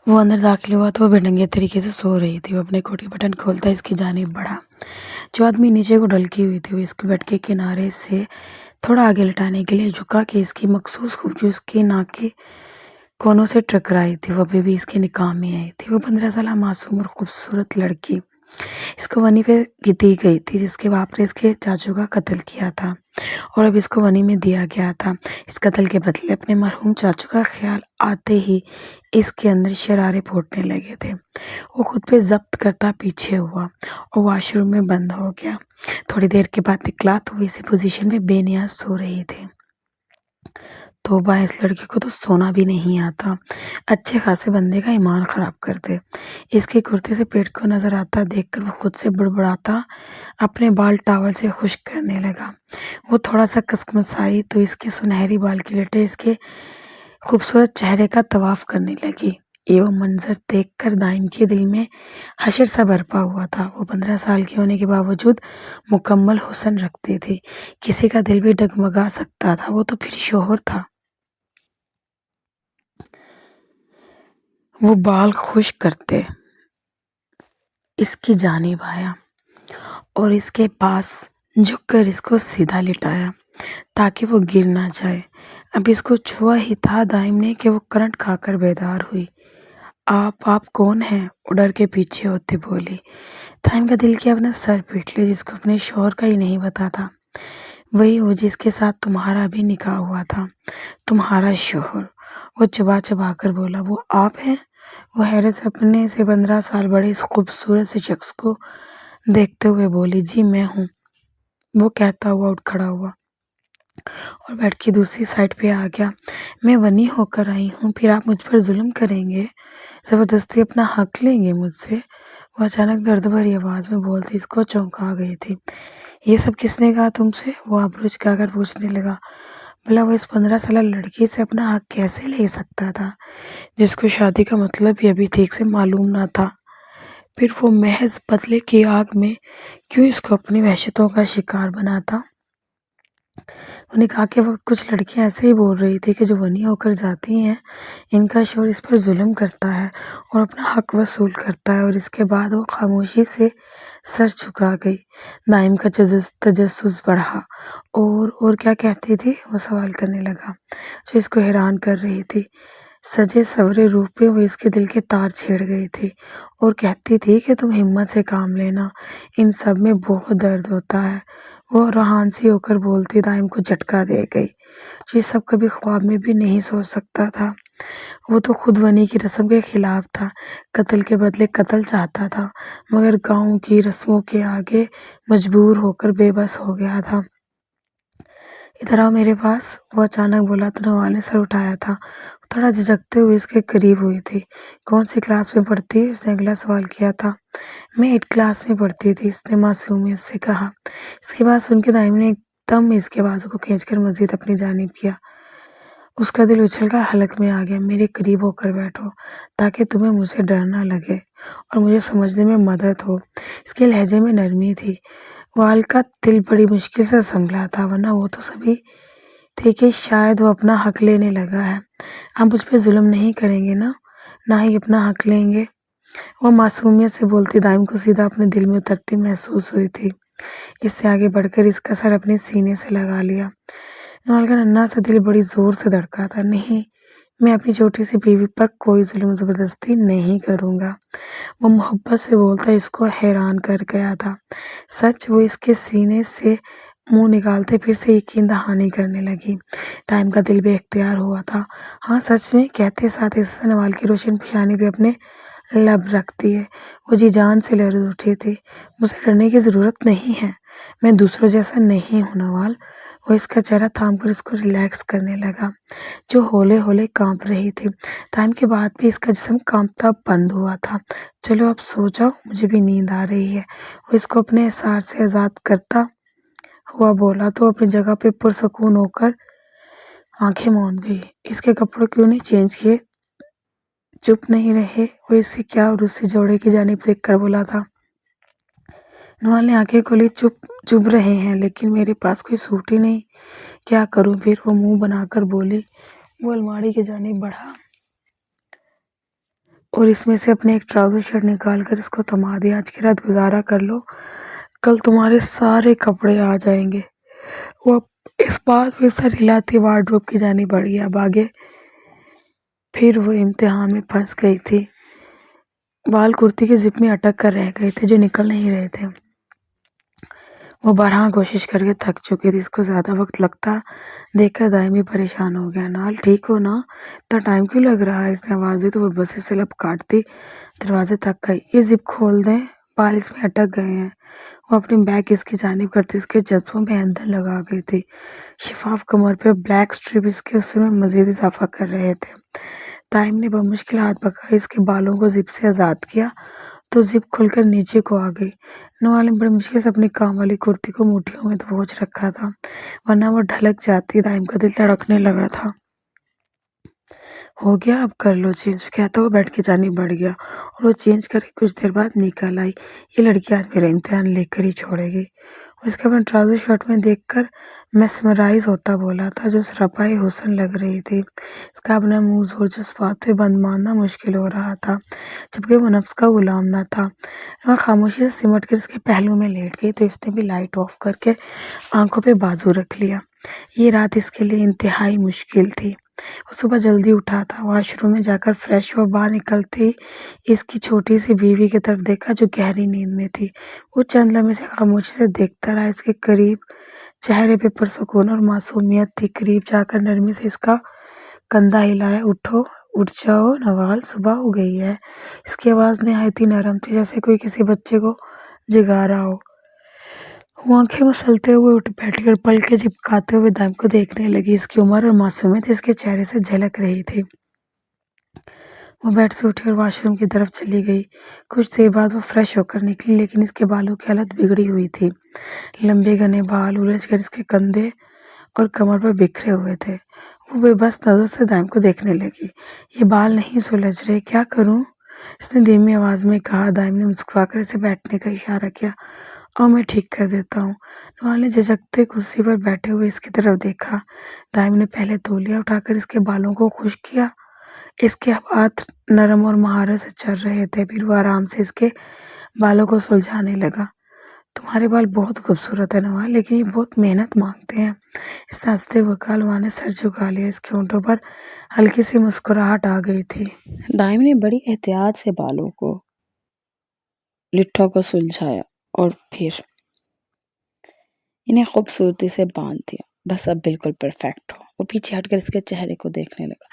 وہ اندر داخل ہوا تو وہ بے ڈھنگے طریقے سے سو رہی تھی۔ وہ اپنے کوٹ کے بٹن کھولتا اس کی جانب بڑھا۔ جو آدمی نیچے کو ڈھلکی ہوئی تھی وہ اس کے بیڈ کے کنارے سے تھوڑا آگے لٹانے کے لیے جھکا کہ اس کی مخصوص خوبصورتی اس کے ناک کے کونوں سے ٹکرائی تھی۔ وہ ابھی بھی اس کے نکاح میں آئی تھی۔ وہ 15 سالہ معصوم اور خوبصورت لڑکی اس کو ونی پہ دی گئی تھی جس کے باپ نے اس کے چاچو کا قتل کیا تھا اور اب اس کو ونی میں دیا گیا تھا۔ اس قتل کے بدلے اپنے مرحوم چاچو کا خیال آتے ہی اس کے اندر شرارے پھوٹنے لگے تھے۔ وہ خود پہ ضبط کرتا پیچھے ہوا اور واش روم میں بند ہو گیا۔ تھوڑی دیر کے بعد نکلا تو وہ اسی پوزیشن میں بے نیاز سو رہی تھی۔ توبہ، اس لڑکی کو تو سونا بھی نہیں آتا، اچھے خاصے بندے کا ایمان خراب کر دے۔ اس کے کرتے سے پیٹ کو نظر آتا دیکھ کر وہ خود سے بڑبڑاتا اپنے بال ٹاول سے خشک کرنے لگا۔ وہ تھوڑا سا کسمسائی تو اس کے سنہری بال کی لٹیں اس کے خوبصورت چہرے کا طواف کرنے لگی۔ یہ وہ منظر دیکھ کر دائم کے دل میں حشر سا برپا ہوا تھا۔ وہ 15 سال کی ہونے کے باوجود مکمل حسن رکھتی تھی، کسی کا دل بھی ڈگمگا سکتا تھا۔ وہ تو پھر شوہر تھا۔ وہ بال خشک کرتے اس کی جانب آیا اور اس کے پاس جھک کر اس کو سیدھا لٹایا تاکہ وہ گر نہ جائے۔ اب اس کو چھوا ہی تھا دائم نے کہ وہ کرنٹ کھا کر بیدار ہوئی۔ آپ کون ہیں؟ وہ ڈر کے پیچھے ہوتے بولی۔ دائم کا دل کیا اپنا سر پیٹ لے جس کو اپنے شوہر کا ہی نہیں پتا تھا۔ وہی وہ جس کے ساتھ تمہارا بھی نکاح ہوا تھا، تمہارا شوہر۔ وہ چبا چبا کر بولا، وہ آپ ہیں؟ وہ حیرت سے اپنے سے 15 سال بڑے اس خوبصورت سے شخص کو دیکھتے ہوئے بولی، جی میں ہوں۔ وہ کہتا ہوا اٹھ کھڑا ہوا اور بیڈ کی دوسری سائڈ پہ آ گیا۔ میں ونی ہو کر آئی ہوں، پھر آپ مجھ پر ظلم کریں گے، زبردستی اپنا حق لیں گے مجھ سے؟ وہ اچانک درد بھری آواز میں بولتی اس کو چونکا گئی تھی۔ یہ سب کس نے کہا تم سے؟ وہ آبرو جھکا کر پوچھنے لگا۔ بھلا وہ اس 15 سالہ لڑکی سے اپنا حق کیسے لے سکتا تھا جس کو شادی کا مطلب ہی ابھی ٹھیک سے معلوم نہ تھا؟ پھر وہ محض بدلے کی آگ میں کیوں اس کو اپنی وحشتوں کا شکار بناتا؟ وہ نکاح کے وقت کچھ لڑکیاں ایسے ہی بول رہی تھی کہ جو ونی ہو کر جاتی ہیں ان کا شوہر اس پر ظلم کرتا ہے اور اپنا حق وصول کرتا ہے، اور اس کے بعد وہ خاموشی سے سر جھکا گئی۔ دائم کا تجسس بڑھا۔ اور کیا کہتی تھی؟ وہ سوال کرنے لگا جو اس کو حیران کر رہی تھی۔ سجے سورے روپ پہ وہ اس کے دل کے تار چھیڑ گئی تھی اور کہتی تھی کہ تم ہمت سے کام لینا، ان سب میں بہت درد ہوتا ہے۔ وہ روحان سی ہو کر بولتی دائم کو جھٹکا دے گئی جو یہ سب کبھی خواب میں بھی نہیں سوچ سکتا تھا۔ وہ تو خود ونی کی رسم کے خلاف تھا، قتل کے بدلے قتل چاہتا تھا، مگر گاؤں کی رسموں کے آگے مجبور ہو کر بے بس ہو گیا تھا۔ ادھر آؤ میرے پاس، وہ اچانک بولا تو نوال نے سر اٹھایا تھا۔ وہ تھوڑا جھجکتے ہوئے اس کے قریب ہوئی تھی۔ کون سی کلاس میں پڑھتی؟ اس نے اگلا سوال کیا تھا۔ میں 8 کلاس میں پڑھتی تھی، اس نے معصومیت سے کہا۔ اس کی بات سن کے دائم نے ایک دم اس کے بازو کو کھینچ کر مزید اپنی جانب کیا۔ اس کا دل اچھل کر حلق میں آ گیا۔ میرے قریب ہو کر بیٹھو تاکہ تمہیں مجھ سے ڈر نہ لگے اور مجھے سمجھنے میں مدد ہو۔ اس کے لہجے میں نرمی تھی۔ وال کا دل بڑی مشکل سے سنبھلا تھا، ورنہ وہ تو سبھی تھی کہ شاید وہ اپنا حق لینے لگا ہے۔ آپ مجھ پہ ظلم نہیں کریں گے نا، نہ ہی اپنا حق لیں گے؟ وہ معصومیت سے بولتی دائم کو سیدھا اپنے دل میں اترتی محسوس ہوئی تھی۔ اس سے آگے بڑھ کر اس کا سر اپنے سینے سے لگا لیا۔ نوال کا ننھا سا دل بڑی زور سے دھڑکا تھا۔ نہیں، میں اپنی چھوٹی سی بیوی پر کوئی ظلم و زبردستی نہیں کروں گا، وہ محبت سے بولتا اس کو حیران کر گیا تھا۔ سچ؟ وہ اس کے سینے سے منہ نکالتے پھر سے یقین دہانی کرنے لگی۔ دائم کا دل بے اختیار ہوا تھا۔ ہاں سچ میں، کہتے ساتھ اس سے نوال کی روشن پیشانی پہ اپنے لب رکھ دیے۔ وہ جی جان سے لرز اٹھی تھی۔ مجھے ڈرنے کی ضرورت نہیں ہے، میں دوسروں جیسا نہیں ہوں نوال۔ وہ اس کا چہرہ تھام کر اس کو ریلیکس کرنے لگا جو ہولے ہولے کانپ رہی تھی۔ ٹائم کے بعد بھی اس کا جسم کانپتا بند ہوا تھا۔ چلو اب سو جاؤ، مجھے بھی نیند آ رہی ہے۔ وہ اس کو اپنے احسار سے آزاد کرتا ہوا بولا تو اپنی جگہ پہ پرسکون ہو کر آنکھیں موند گئی۔ اس کے کپڑے کیوں نہیں چینج کیے؟ چپ نہیں رہے؟ وہ اس سے کیا اور اس سے جوڑے کی جانب دیکھ کر بولا تھا۔ نوال نے آنکھیں کھولی۔ چپ رہے ہیں، لیکن میرے پاس کوئی سوٹ ہی نہیں، کیا کروں پھر؟ وہ منہ بنا کر بولی۔ وہ الماری کی جانب بڑھا اور اس میں سے اپنے ایک ٹراؤزر شرٹ نکال کر اس کو تما دیا، آج کی رات گزارا کر لو، کل تمہارے سارے کپڑے آ جائیں گے۔ وہ اس بات پہ سر ہلاتی وارڈروب کی جانب بڑھ گیا۔ اب آگے پھر وہ امتحان میں پھنس گئی تھی، بال کرتی کے زپ میں اٹک کر رہ گئے تھے جو نکل نہیں رہے تھے۔ وہ بارہا کوشش کر کے تھک چکی تھی، اس کو زیادہ وقت لگتا دیکھ کر دائم بھی پریشان ہو گیا۔ نال ٹھیک ہو نا، اتنا ٹائم کیوں لگ رہا ہے؟ اس نے آواز دی تو وہ بس سے لب کاٹتی دروازے تک گئی۔ یہ زپ کھول دیں، بال اس میں اٹک گئے ہیں۔ وہ اپنی بیگ اس کی جانب کرتی اس کے جذبوں میں ایندھن لگا گئی تھی۔ شفاف کمر پہ بلیک اسٹرپ اس کے غصے میں مزید اضافہ کر رہے تھے۔ دائم نے بمشکل ہاتھ پکڑ اس کے بالوں کو زپ سے آزاد کیا تو زپ کھل کر نیچے کو آ گئی۔ نوال نے بڑی مشکل سے اپنی کام والی کرتی کو مٹھیوں میں دبوچ رکھا تھا، ورنہ وہ ڈھلک جاتی۔ دائم کا دل دھڑکنے لگا تھا۔ ہو گیا، اب کر لو چینج، کہتا وہ بیٹھ کے جانب بڑھ گیا اور وہ چینج کر کے کچھ دیر بعد نکل آئی۔ یہ لڑکی آج میرا امتحان لے کر ہی چھوڑے گی، وہ اس کے اپنے ٹراؤزر شرٹ میں دیکھ کر میسمرائز ہوتا بولا تھا جو سراپائی حسن لگ رہی تھی۔ اس کا اپنا منہ زور جذبات پہ بند ماننا مشکل ہو رہا تھا، جبکہ وہ نفس کا غلام نہ تھا۔ وہ خاموشی سے سمٹ کر اس کے پہلو میں لیٹ گئی تو اس نے بھی لائٹ آف کر کے آنکھوں پہ بازو رکھ لیا۔ یہ رات اس کے لیے انتہائی مشکل تھی۔ وہ صبح جلدی اٹھا تھا، واش روم میں جا کر فریش ہوا، باہر نکلتے ہی اس کی چھوٹی سی بیوی کی طرف دیکھا جو گہری نیند میں تھی۔ وہ چند لمحے سے خاموشی سے دیکھتا رہا، اس کے قریب چہرے پہ پرسکون اور معصومیت تھی۔ قریب جا کر نرمی سے اس کا کندھا ہلایا، اٹھو، اٹھ جاؤ نوال، صبح ہو گئی ہے۔ اس کی آواز نہایت ہی نرم تھی، جیسے کوئی کسی بچے کو جگا رہا ہو۔ وہ آنکھیں مسلتے ہوئے اٹھ بیٹھی اور پلکیں جھپکاتے ہوئے دائم کو دیکھنے لگی۔ اس کی عمر اور معصومیت اس کے چہرے سے جھلک رہی تھی۔ وہ بیڈ سے اٹھی اور واش روم کی طرف چلی گئی۔ کچھ دیر بعد وہ فریش ہو کر نکلی، لیکن اس کے بالوں کی حالت بگڑی ہوئی تھی۔ لمبے گھنے بال الجھ کر اس کے کندھے اور کمر پر بکھرے ہوئے تھے۔ وہ بے بس نظر سے دائم کو دیکھنے لگی۔ یہ بال نہیں سلجھ رہے، کیا کروں؟ اس نے دھیمی آواز میں کہا۔ دائم نے مسکرا کر اسے بیٹھنے کا اشارہ کیا۔ اور میں ٹھیک کر دیتا ہوں۔ نوال نے جھجکتے کرسی پر بیٹھے ہوئے اس کی طرف دیکھا۔ دائم نے پہلے تولیہ اٹھا کر اس کے بالوں کو خشک کیا۔ اس کے ہاتھ نرم اور مہارت سے چل رہے تھے، پھر وہ آرام سے اس کے بالوں کو سلجھانے لگا۔ تمہارے بال بہت خوبصورت ہیں نوال، لیکن یہ بہت محنت مانگتے ہیں، اس نے ہنستے ہوئے کہا۔ نوال نے سر جھکا لیا، اس کے ہونٹوں پر ہلکی سی مسکراہٹ آ گئی تھی۔ دائم نے بڑی احتیاط سے بالوں کو لٹھوں کو سلجھایا اور پھر انہیں خوبصورتی سے باندھ دیا۔ بس اب بالکل پرفیکٹ ہو۔ وہ پیچھے ہٹ کر اس کے چہرے کو دیکھنے لگا۔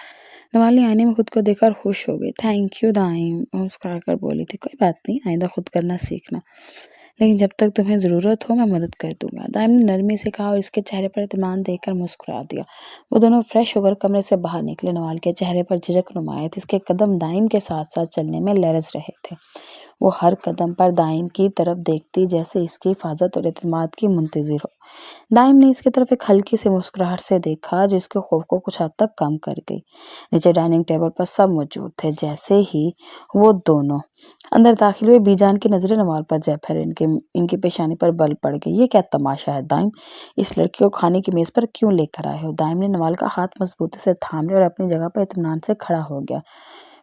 نوال نے آئینے میں خود کو دیکھا اور خوش ہو گئی۔ تھینک یو دائم، وہ مسکرا کر بولی تھی۔ کوئی بات نہیں، آئندہ خود کرنا سیکھنا، لیکن جب تک تمہیں ضرورت ہو میں مدد کر دوں گا، دائم نے نرمی سے کہا اور اس کے چہرے پر اطمینان دیکھ کر مسکرا دیا۔ وہ دونوں فریش ہو کر کمرے سے باہر نکلے۔ نوال کے چہرے پر جھجک نمایاں تھی، اس کے قدم دائم کے ساتھ ساتھ چلنے میں لرز رہے تھے۔ وہ ہر قدم پر دائم کی طرف دیکھتی جیسے اس کی حفاظت اور اعتماد کی منتظر ہو۔ دائم نے اس کی طرف ایک ہلکی سی مسکراہٹ سے دیکھا جو اس کے خوف کو کچھ حد تک کم کر گئی۔ نیچے ڈائننگ ٹیبل پر سب موجود تھے۔ جیسے ہی وہ دونوں اندر داخل ہوئے، بی جان کی نظریں نوال پر جا پھر ان کی پیشانی پر بل پڑ گئی۔ یہ کیا تماشا ہے دائم، اس لڑکی کو کھانے کی میز پر کیوں لے کر آئے ہو؟ دائم نے نوال کا ہاتھ مضبوطی سے تھام لیا اور اپنی جگہ پر اطمینان سے کھڑا ہو گیا۔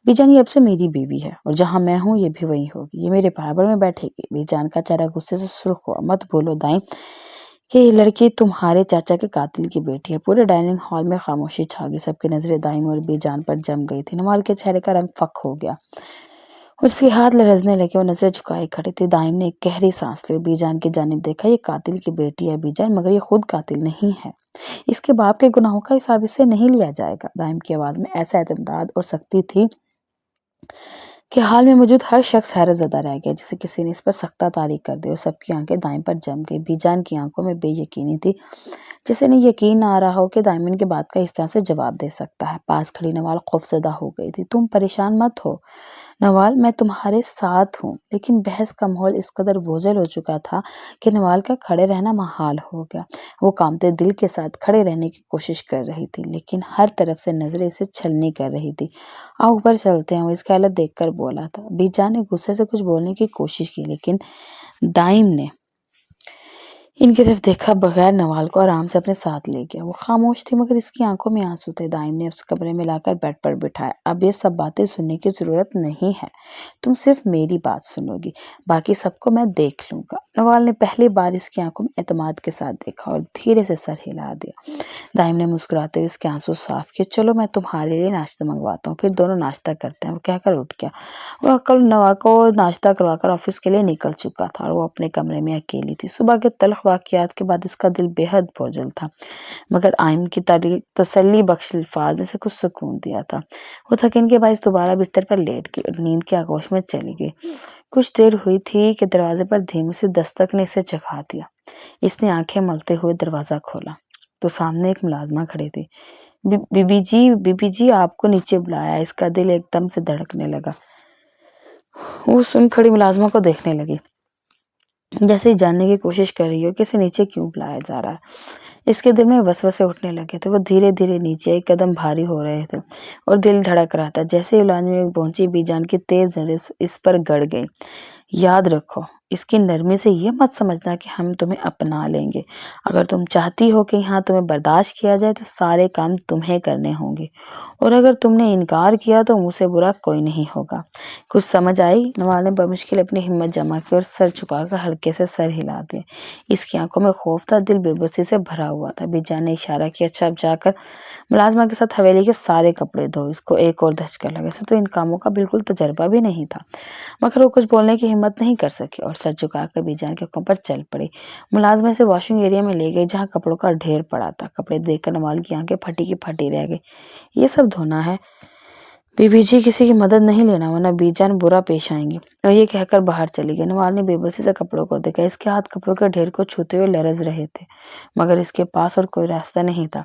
بی جان، یہ اب سے میری بیوی ہے اور جہاں میں ہوں یہ بھی وہیں ہوگی، یہ میرے برابر میں بیٹھے گی۔ بی جان کا چہرہ غصے سے سرخ ہوا۔ مت بولو دائم کہ یہ لڑکی تمہارے چاچا کے قاتل کی بیٹی ہے۔ پورے ڈائننگ ہال میں خاموشی چھا گئی، سب کی نظریں دائم اور بی جان پر جم گئی تھی۔ نوال کے چہرے کا رنگ فک ہو گیا اور اس کے ہاتھ لرزنے لگے، اور نظریں جھکائے کھڑی تھی۔ دائم نے ایک گہری سانس لی اور بی جان کی جانب دیکھا۔ یہ قاتل کی بیٹی ہے بی جان، مگر یہ خود قاتل نہیں ہے۔ اس کے باپ کے گناہوں کا حساب اس سے نہیں لیا جائے گا۔ دائم کی آواز میں ایسا اعتماد اور سختی تھی کہ حال میں موجود ہر شخص حیرت زدہ رہ گیا، جسے کسی نے اس پر سختہ طاری کر دی، اور سب کی آنکھیں دائم پر جم گئی۔ بی جان کی آنکھوں میں بے یقینی تھی، جسے نہیں یقین نہ آ رہا ہو کہ دائم ان کی بات کا اس طرح سے جواب دے سکتا ہے۔ پاس کھڑی نوال خوفزدہ ہو گئی تھی۔ تم پریشان مت ہو نوال، میں تمہارے ساتھ ہوں۔ لیکن بحث کا ماحول اس قدر بوجھل ہو چکا تھا کہ نوال کا کھڑے رہنا محال ہو گیا۔ وہ کانپتے دل کے ساتھ کھڑے رہنے کی کوشش کر رہی تھی، لیکن ہر طرف سے نظریں اسے چھلنی کر رہی تھی۔ آؤ اوپر چلتے ہیں، وہ اس کی حالت دیکھ کر بولا تھا۔ بی جان نے غصے سے کچھ بولنے کی کوشش کی، لیکن دائم نے ان کی طرف دیکھا بغیر نوال کو آرام سے اپنے ساتھ لے گیا۔ وہ خاموش تھی مگر اس کی آنکھوں میں آنسو تھے۔ دائم نے اس کمرے میں لا کر بیڈ پر بٹھایا۔ اب یہ سب باتیں سننے کی ضرورت نہیں ہے، تم صرف میری بات سنو گی، باقی سب کو میں دیکھ لوں گا۔ نوال نے پہلی بار اس کی آنکھوں میں اعتماد کے ساتھ دیکھا اور دھیرے سے سر ہلا دیا۔ دائم نے مسکراتے ہوئے اس کے آنسو صاف کیے۔ چلو میں تمہارے لیے ناشتہ منگواتا ہوں، پھر دونوں ناشتہ کرتے ہیں، وہ کہہ کر اٹھ گیا۔ وہ کل نوال کو ناشتہ کروا کر آفس کے لیے نکل چکا تھا اور وہ اپنے کمرے میں اکیلی تھی۔ صبح کے تلخ واقعات کے بعد اس کا دل بے حد بوجھل تھا، مگر آئم کی تسلی بخش الفاظ نے اسے کچھ سکون دیا تھا۔ وہ تھکن کے باعث دوبارہ بستر پر لیٹ گئی اور نیند کے آغوش میں چلی گئی۔ کچھ دیر ہوئی تھی کہ دروازے پر دھیمی سی دستک نے اسے جگا دیا۔ اس نے آنکھیں ملتے ہوئے دروازہ کھولا تو سامنے ایک ملازمہ کھڑی تھی۔ بی بی جی آپ کو نیچے بلایا۔ اس کا دل ایک دم سے دھڑکنے لگا۔ وہ سن کھڑی ملازمہ کو دیکھنے لگی، جیسے ہی جاننے کی کوشش کر رہی ہو کہ اسے نیچے کیوں بلایا جا رہا ہے۔ اس کے دل میں وسوسے اٹھنے لگے تھے۔ وہ دھیرے دھیرے نیچے، ایک قدم بھاری ہو رہے تھے اور دل دھڑک رہا تھا۔ جیسے ہی ملازمہ پہنچی، بی جان کی تیز نظریں اس پر گڑ گئی۔ یاد رکھو، اس کی نرمی سے یہ مت سمجھنا کہ ہم تمہیں اپنا لیں گے۔ اگر تم چاہتی ہو کہ یہاں تمہیں برداشت کیا جائے تو سارے کام تمہیں کرنے ہوں گے، اور اگر تم نے انکار کیا تو مجھ سے برا کوئی نہیں ہوگا۔ کچھ سمجھ آئی؟ نوال نے بمشکل اپنی ہمت جمع کی اور سر جھکا کر ہلکے سے سر ہلا دیا۔ اس کی آنکھوں میں خوف تھا، دل بے بسی سے بھرا ہوا تھا۔ بی جان نے اشارہ کیا، اچھا اب جا کر ملازمہ کے ساتھ حویلی کے سارے کپڑے دھو۔ اس کو ایک اور دھچکا لگا، اسے تو ان کاموں کا بالکل تجربہ بھی نہیں تھا، مگر وہ کچھ بولنے کی ہمت نہیں کر سکی اور سر جھکا کر بی جان کے حکم پر چل پڑی۔ ملازمہ سے واشنگ ایریا میں لے گئی جہاں کپڑوں کا ڈھیر پڑا تھا۔ کپڑے دیکھ کر نوال کی آنکھیں پھٹی کی پھٹی رہ گئی۔ یہ سب دھونا ہے؟ بی بی جی کسی کی مدد نہیں لینا ورنہ بی جان برا پیش آئیں گے، اور یہ کہہ کر باہر چلی گئی۔ نوال نے بے بسی سے کپڑوں کو دیکھا۔ اس کے ہاتھ کپڑوں کے ڈھیر کو چھوتے ہوئے لرز رہے تھے، مگر اس کے پاس اور کوئی راستہ نہیں تھا۔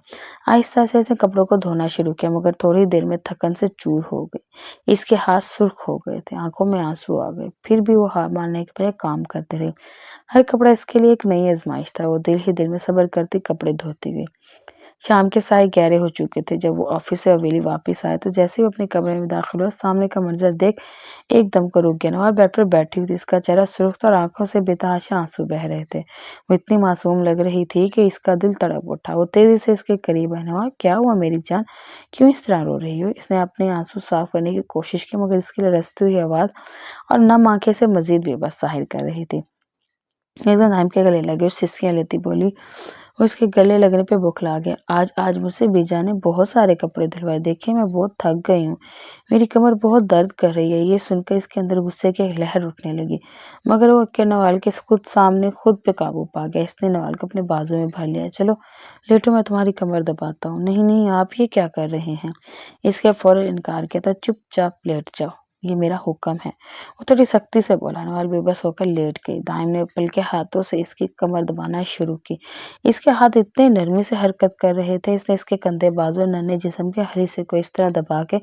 آہستہ سے اس نے کپڑوں کو دھونا شروع کیا، مگر تھوڑی دیر میں تھکن سے چور ہو گئی۔ اس کے ہاتھ سرخ ہو گئے تھے، آنکھوں میں آنسو آ گئے، پھر بھی وہ ہار ماننے کے بجائے کام کرتے رہی۔ ہر کپڑا اس کے لیے ایک نئی آزمائش تھا۔ وہ دل ہی دل میں صبر کرتی کپڑے دھوتی گئی۔ شام کے سائے گہرے ہو چکے تھے۔ جب وہ آفس سے حویلی واپس آئے تو جیسے وہ اپنے کمرے میں داخل ہوا، سامنے کا منظر دیکھ ایک دم کو رک گیا۔ نوال بیڈ پر بیٹھی ہوئی تھی، اس کا چہرہ سرخ تھا اور آنکھوں سے بے تحاشا آنسو بہہ رہے تھے۔ وہ اتنی معصوم لگ رہی تھی کہ اس کا دل تڑپ اٹھا۔ وہ تیزی سے اس کے قریب آئی۔ نوال کیا ہوا میری جان، کیوں اس طرح رو رہی ہو؟ اس نے اپنے آنسو صاف کرنے کی کوشش کی، مگر اس کی لرزتی ہوئی آواز اور نم آنکھیں سے مزید بے بس ظاہر کر رہی تھی۔ ایک دم دائم کے گلے لگے اور سسکیاں لیتی بولی، وہ اس کے گلے لگنے پہ بوکھلا گیا، آج مجھ سے بی جان نے بہت سارے کپڑے دھلوائے، دیکھیں میں بہت تھک گئی ہوں، میری کمر بہت درد کر رہی ہے۔ یہ سن کر اس کے اندر غصے کی ایک لہر اٹھنے لگی، مگر وہ نوال کے سامنے خود پہ قابو پا گیا۔ اس نے نوال کو اپنے بازو میں بھر لیا۔ چلو لیٹو، میں تمہاری کمر دباتا ہوں۔ نہیں نہیں، آپ یہ کیا کر رہے ہیں؟ اس کے فوراً انکار کیا تھا، چپ چاپ لیٹ جاؤ، یہ میرا حکم ہے، وہ تھوڑی سختی سے بولا۔ نوال بے بس ہو کر لیٹ گئی۔ دائم نے پلکے ہاتھوں سے اس کی کمر دبانا شروع کی۔ اس کے ہاتھ اتنے نرمی سے حرکت کر رہے تھے، اس نے اس کے کندھے، بازو اور ننھے جسم کے ہر حصے کو اس طرح دبا کے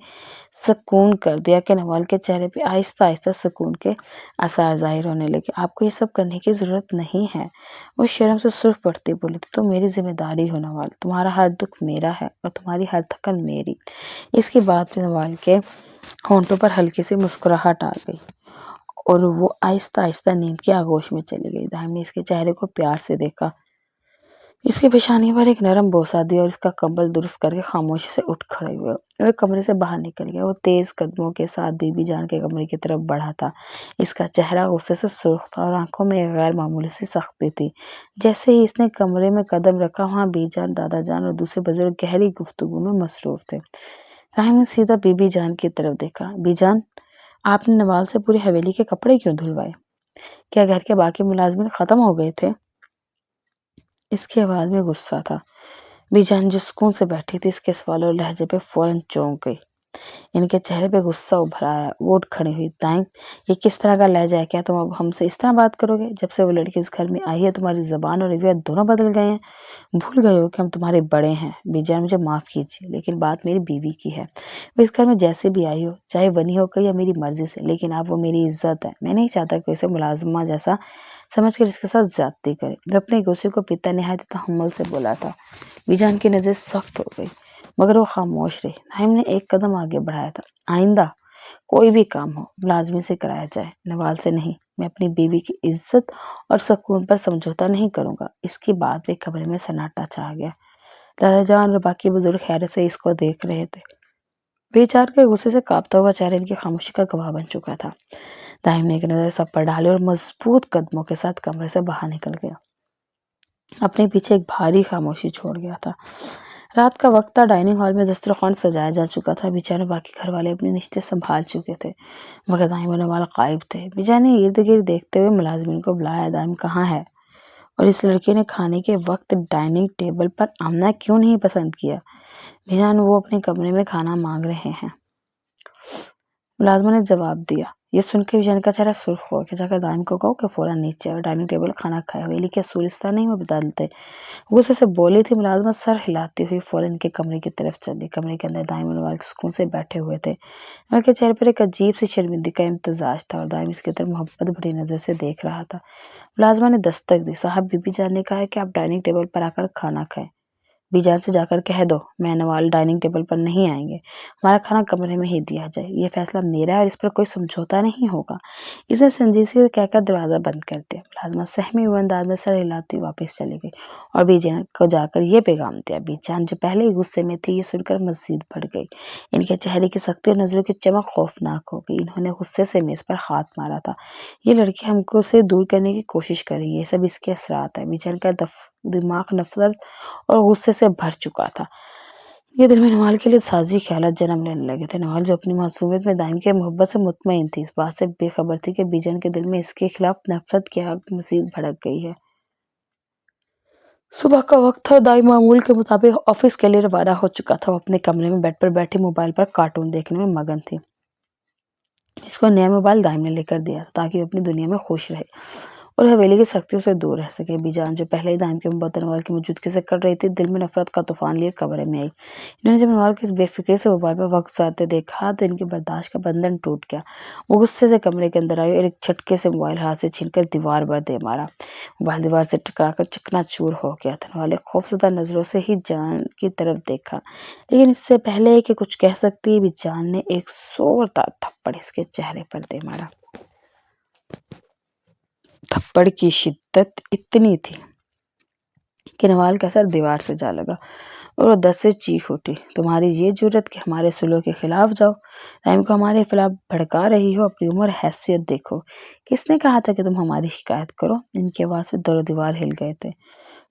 سکون کر دیا کہ نوال کے چہرے پہ آہستہ آہستہ سکون کے آثار ظاہر ہونے لگے۔ آپ کو یہ سب کرنے کی ضرورت نہیں ہے، وہ شرم سے سرخ پڑتی بولی تھی۔ تم میری ذمہ داری ہو نوال، تمہارا ہر دکھ میرا ہے اور تمہاری ہر تھکن میری۔ اس کی بات پہ نوال کے ہونٹوں پر ہلکی سی مسکراہٹ آ گئی اور وہ آہستہ آہستہ نیند کے آغوش میں چلی گئی۔ دائم نے اس کے چہرے کو پیار سے دیکھا، اس کی پیشانی پر ایک نرم بوسہ دیا اور اس کا کمبل درست کر کے خاموشی سے اٹھ کھڑے ہوئے۔ وہ کمرے سے باہر نکل گیا۔ وہ تیز قدموں کے ساتھ بی بی جان کے کمرے کی طرف بڑھا تھا۔ اس کا چہرہ غصے سے سرخ تھا اور آنکھوں میں ایک غیر معمولی سی سختی تھی۔ جیسے ہی اس نے کمرے میں قدم رکھا، وہاں بی جان، دادا جان اور دوسرے بزرگ گہری گفتگو میں مصروف تھے۔ دائم نے سیدھا بی بی جان کی طرف دیکھا۔ بی جان، آپ نے نوال سے پوری حویلی کے کپڑے کیوں دھلوائے؟ کیا گھر کے باقی ملازمین ختم ہو گئے تھے؟ اس کی آواز میں غصہ تھا۔ بی جان جو سکون سے بیٹھی تھی، اس کے سوال اور لہجے پہ فوراً چونک گئی۔ ان کے چہرے پہ غصہ ابھر آیا۔ وہ اٹھ کھڑی ہوئی۔ دائم، یہ کس طرح کا لہجہ ہے؟ کیا تم اب ہم سے اس طرح بات کرو گے؟ جب سے وہ لڑکی اس گھر میں آئی ہے تمہاری زبان اور رویہ دونوں بدل گئے ہیں۔ بھول گئے ہو کہ ہم تمہارے بڑے ہیں؟ بی جان مجھے معاف کیجیے، لیکن بات میری بیوی کی ہے۔ وہ اس گھر میں جیسے بھی آئی ہو، چاہے ونی ہو کر یا میری مرضی سے، لیکن اب وہ میری عزت ہے۔ میں نہیں چاہتا کہ اسے ملازمہ جیسا سمجھ کر اس کے ساتھ زیادتی کرے۔ میں اپنے غصے کو پیتا نہایت تحمل سے بولا تھا۔ بی جان کی نظر سخت ہو گئی، مگر وہ خاموش رہی۔ نائم نے ایک قدم آگے بڑھایا تھا۔ آئندہ کوئی بھی کام ہو ملازمی سے کرایا جائے، نوال سے نہیں۔ میں اپنی بیوی کی عزت اور سکون پر سمجھوتا نہیں کروں گا۔ اس کی بات پہ کمرے میں سناٹا چھا گیا۔ دادا جان اور باقی بزرگ حیرت سے اس کو دیکھ رہے تھے۔ بے چار کے غصے سے کانپتا ہوا چہرہ ان کی خاموشی کا گواہ بن چکا تھا۔ دائم نے ایک نظر سب پر ڈالے اور مضبوط قدموں کے ساتھ کمرے سے باہر نکل گیا۔ اپنے پیچھے ایک بھاری خاموشی چھوڑ گیا تھا۔ رات کا وقت تھا، ڈائننگ ہال میں دسترخوان سجایا جا چکا تھا۔ بیچان اور باقی گھر والے اپنے نشتے سنبھال چکے تھے، مگر دائم و نوال غائب تھے۔ بیجان نے ارد گرد دیکھتے ہوئے ملازمین کو بلایا، دائم کہاں ہے؟ اور اس لڑکے نے کھانے کے وقت ڈائننگ ٹیبل پر آمنا کیوں نہیں پسند کیا؟ بیجان وہ اپنے کمرے میں کھانا مانگ رہے ہیں، ملازمہ نے جواب دیا۔ یہ سن کے بیجان کا چہرہ سرخ ہو گیا۔ جا کر دائم کو کہو کہ فوراً نیچے اور ڈائننگ ٹیبل کھانا کھائے، حویلی کے اصول اس طرح نہیں میں بدلتے۔ غصے سے بولی تھی ملازمہ سر ہلاتی ہوئی فوراً ان کے کمرے کی طرف چلی۔ کمرے کے اندر دائم و نوال سکون سے بیٹھے ہوئے تھے۔ نوال کے چہرے پر ایک عجیب سی شرمندگی کا امتزاج تھا اور دائم اس کی طرف محبت بھری نظر سے دیکھ رہا تھا۔ ملازمہ نے دستک دی۔ صاحب، بی بی جان نے کہا ہے کہ آپ ڈائننگ ٹیبل پر آ کر کھانا کھائیں۔ بی جان سے جا کر کہہ دو میں نوال ڈائننگ ٹیبل پر نہیں آئیں گے، ہمارا کھانا کمرے میں ہی دیا جائے، یہ فیصلہ میرا ہے اور اس پر کوئی سمجھوتا نہیں ہوگا۔ اس نے سنجیدگی سے کہہ کر دروازہ بند کر دیا۔ ملازمہ سہمی ہوئے انداز میں سر ہلاتی واپس چلی گئی اور بی جان کو جا کر یہ پیغام دیا۔ بی جان جو پہلے ہی غصے میں تھی، یہ سن کر مزید بڑھ گئی۔ ان کے چہرے کی سختی اور نظروں کی چمک خوفناک ہو گئی۔ انہوں نے غصے سے میز پر ہاتھ مارا تھا۔ یہ لڑکی ہم کو سے دور کرنے کی کوشش کر رہی ہے، یہ سب اس کے اثرات ہیں۔ بی جان کا دماغ نفرت اور غصے سے بھر چکا تھا۔ یہ دل میں نوال کے لیے سازی خیالات جنم لینے لگے تھے۔ نوال جو اپنی معصومیت میں دائم کی محبت سے مطمئن تھی، اس بات سے بے خبر تھی کہ بی جان کے دل میں اس کے خلاف نفرت کی آگ مزید بھڑک گئی ہے۔ صبح کا وقت تھا، دائم معمول کے مطابق آفس کے لیے روانہ ہو چکا تھا۔ وہ اپنے کمرے میں بیڈ پر بیٹھی موبائل پر کارٹون دیکھنے میں مگن تھی۔ اس کو نیا موبائل دائم نے لے کر دیا تاکہ وہ اپنی دنیا میں خوش رہے اور حویلی کی سختیوں سے دور رہ سکے۔ بی جان جو پہلے ہی دائم کے محبت نوال کی موجودگی سے کر رہی تھی، دل میں نفرت کا طوفان لیے کمرے میں آئی۔ انہوں نے جب نوال کو اس بے فکری سے موبائل پر وقت گزارتے دیکھا تو ان کی برداشت کا بندھن ٹوٹ گیا۔ وہ غصے سے کمرے کے اندر آئی اور ایک جھٹکے سے موبائل ہاتھ سے چھین کر دیوار پر دے مارا۔ موبائل دیوار سے ٹکرا کر چکنا چور ہو گیا تھا۔ نوال نے خوفزدہ نظروں سے ہی جان کی طرف دیکھا، لیکن اس سے پہلے کہ کچھ کہہ سکتی، بی جان نے ایک زوردار تھپڑ اس کے چہرے پر دے مارا۔ تھپڑ کی شدت اتنی تھی کہ نوال کا سر دیوار سے جا لگا اور وہ درد سے چیخ اٹھی۔ تمہاری یہ جرأت کہ ہمارے سلوک کے خلاف جاؤ، دائم کو ہمارے خلاف بھڑکا رہی ہو، اپنی عمر حیثیت دیکھو۔ کس نے کہا تھا کہ تم ہماری شکایت کرو؟ ان کی آواز سے در و دیوار ہل گئے تھے۔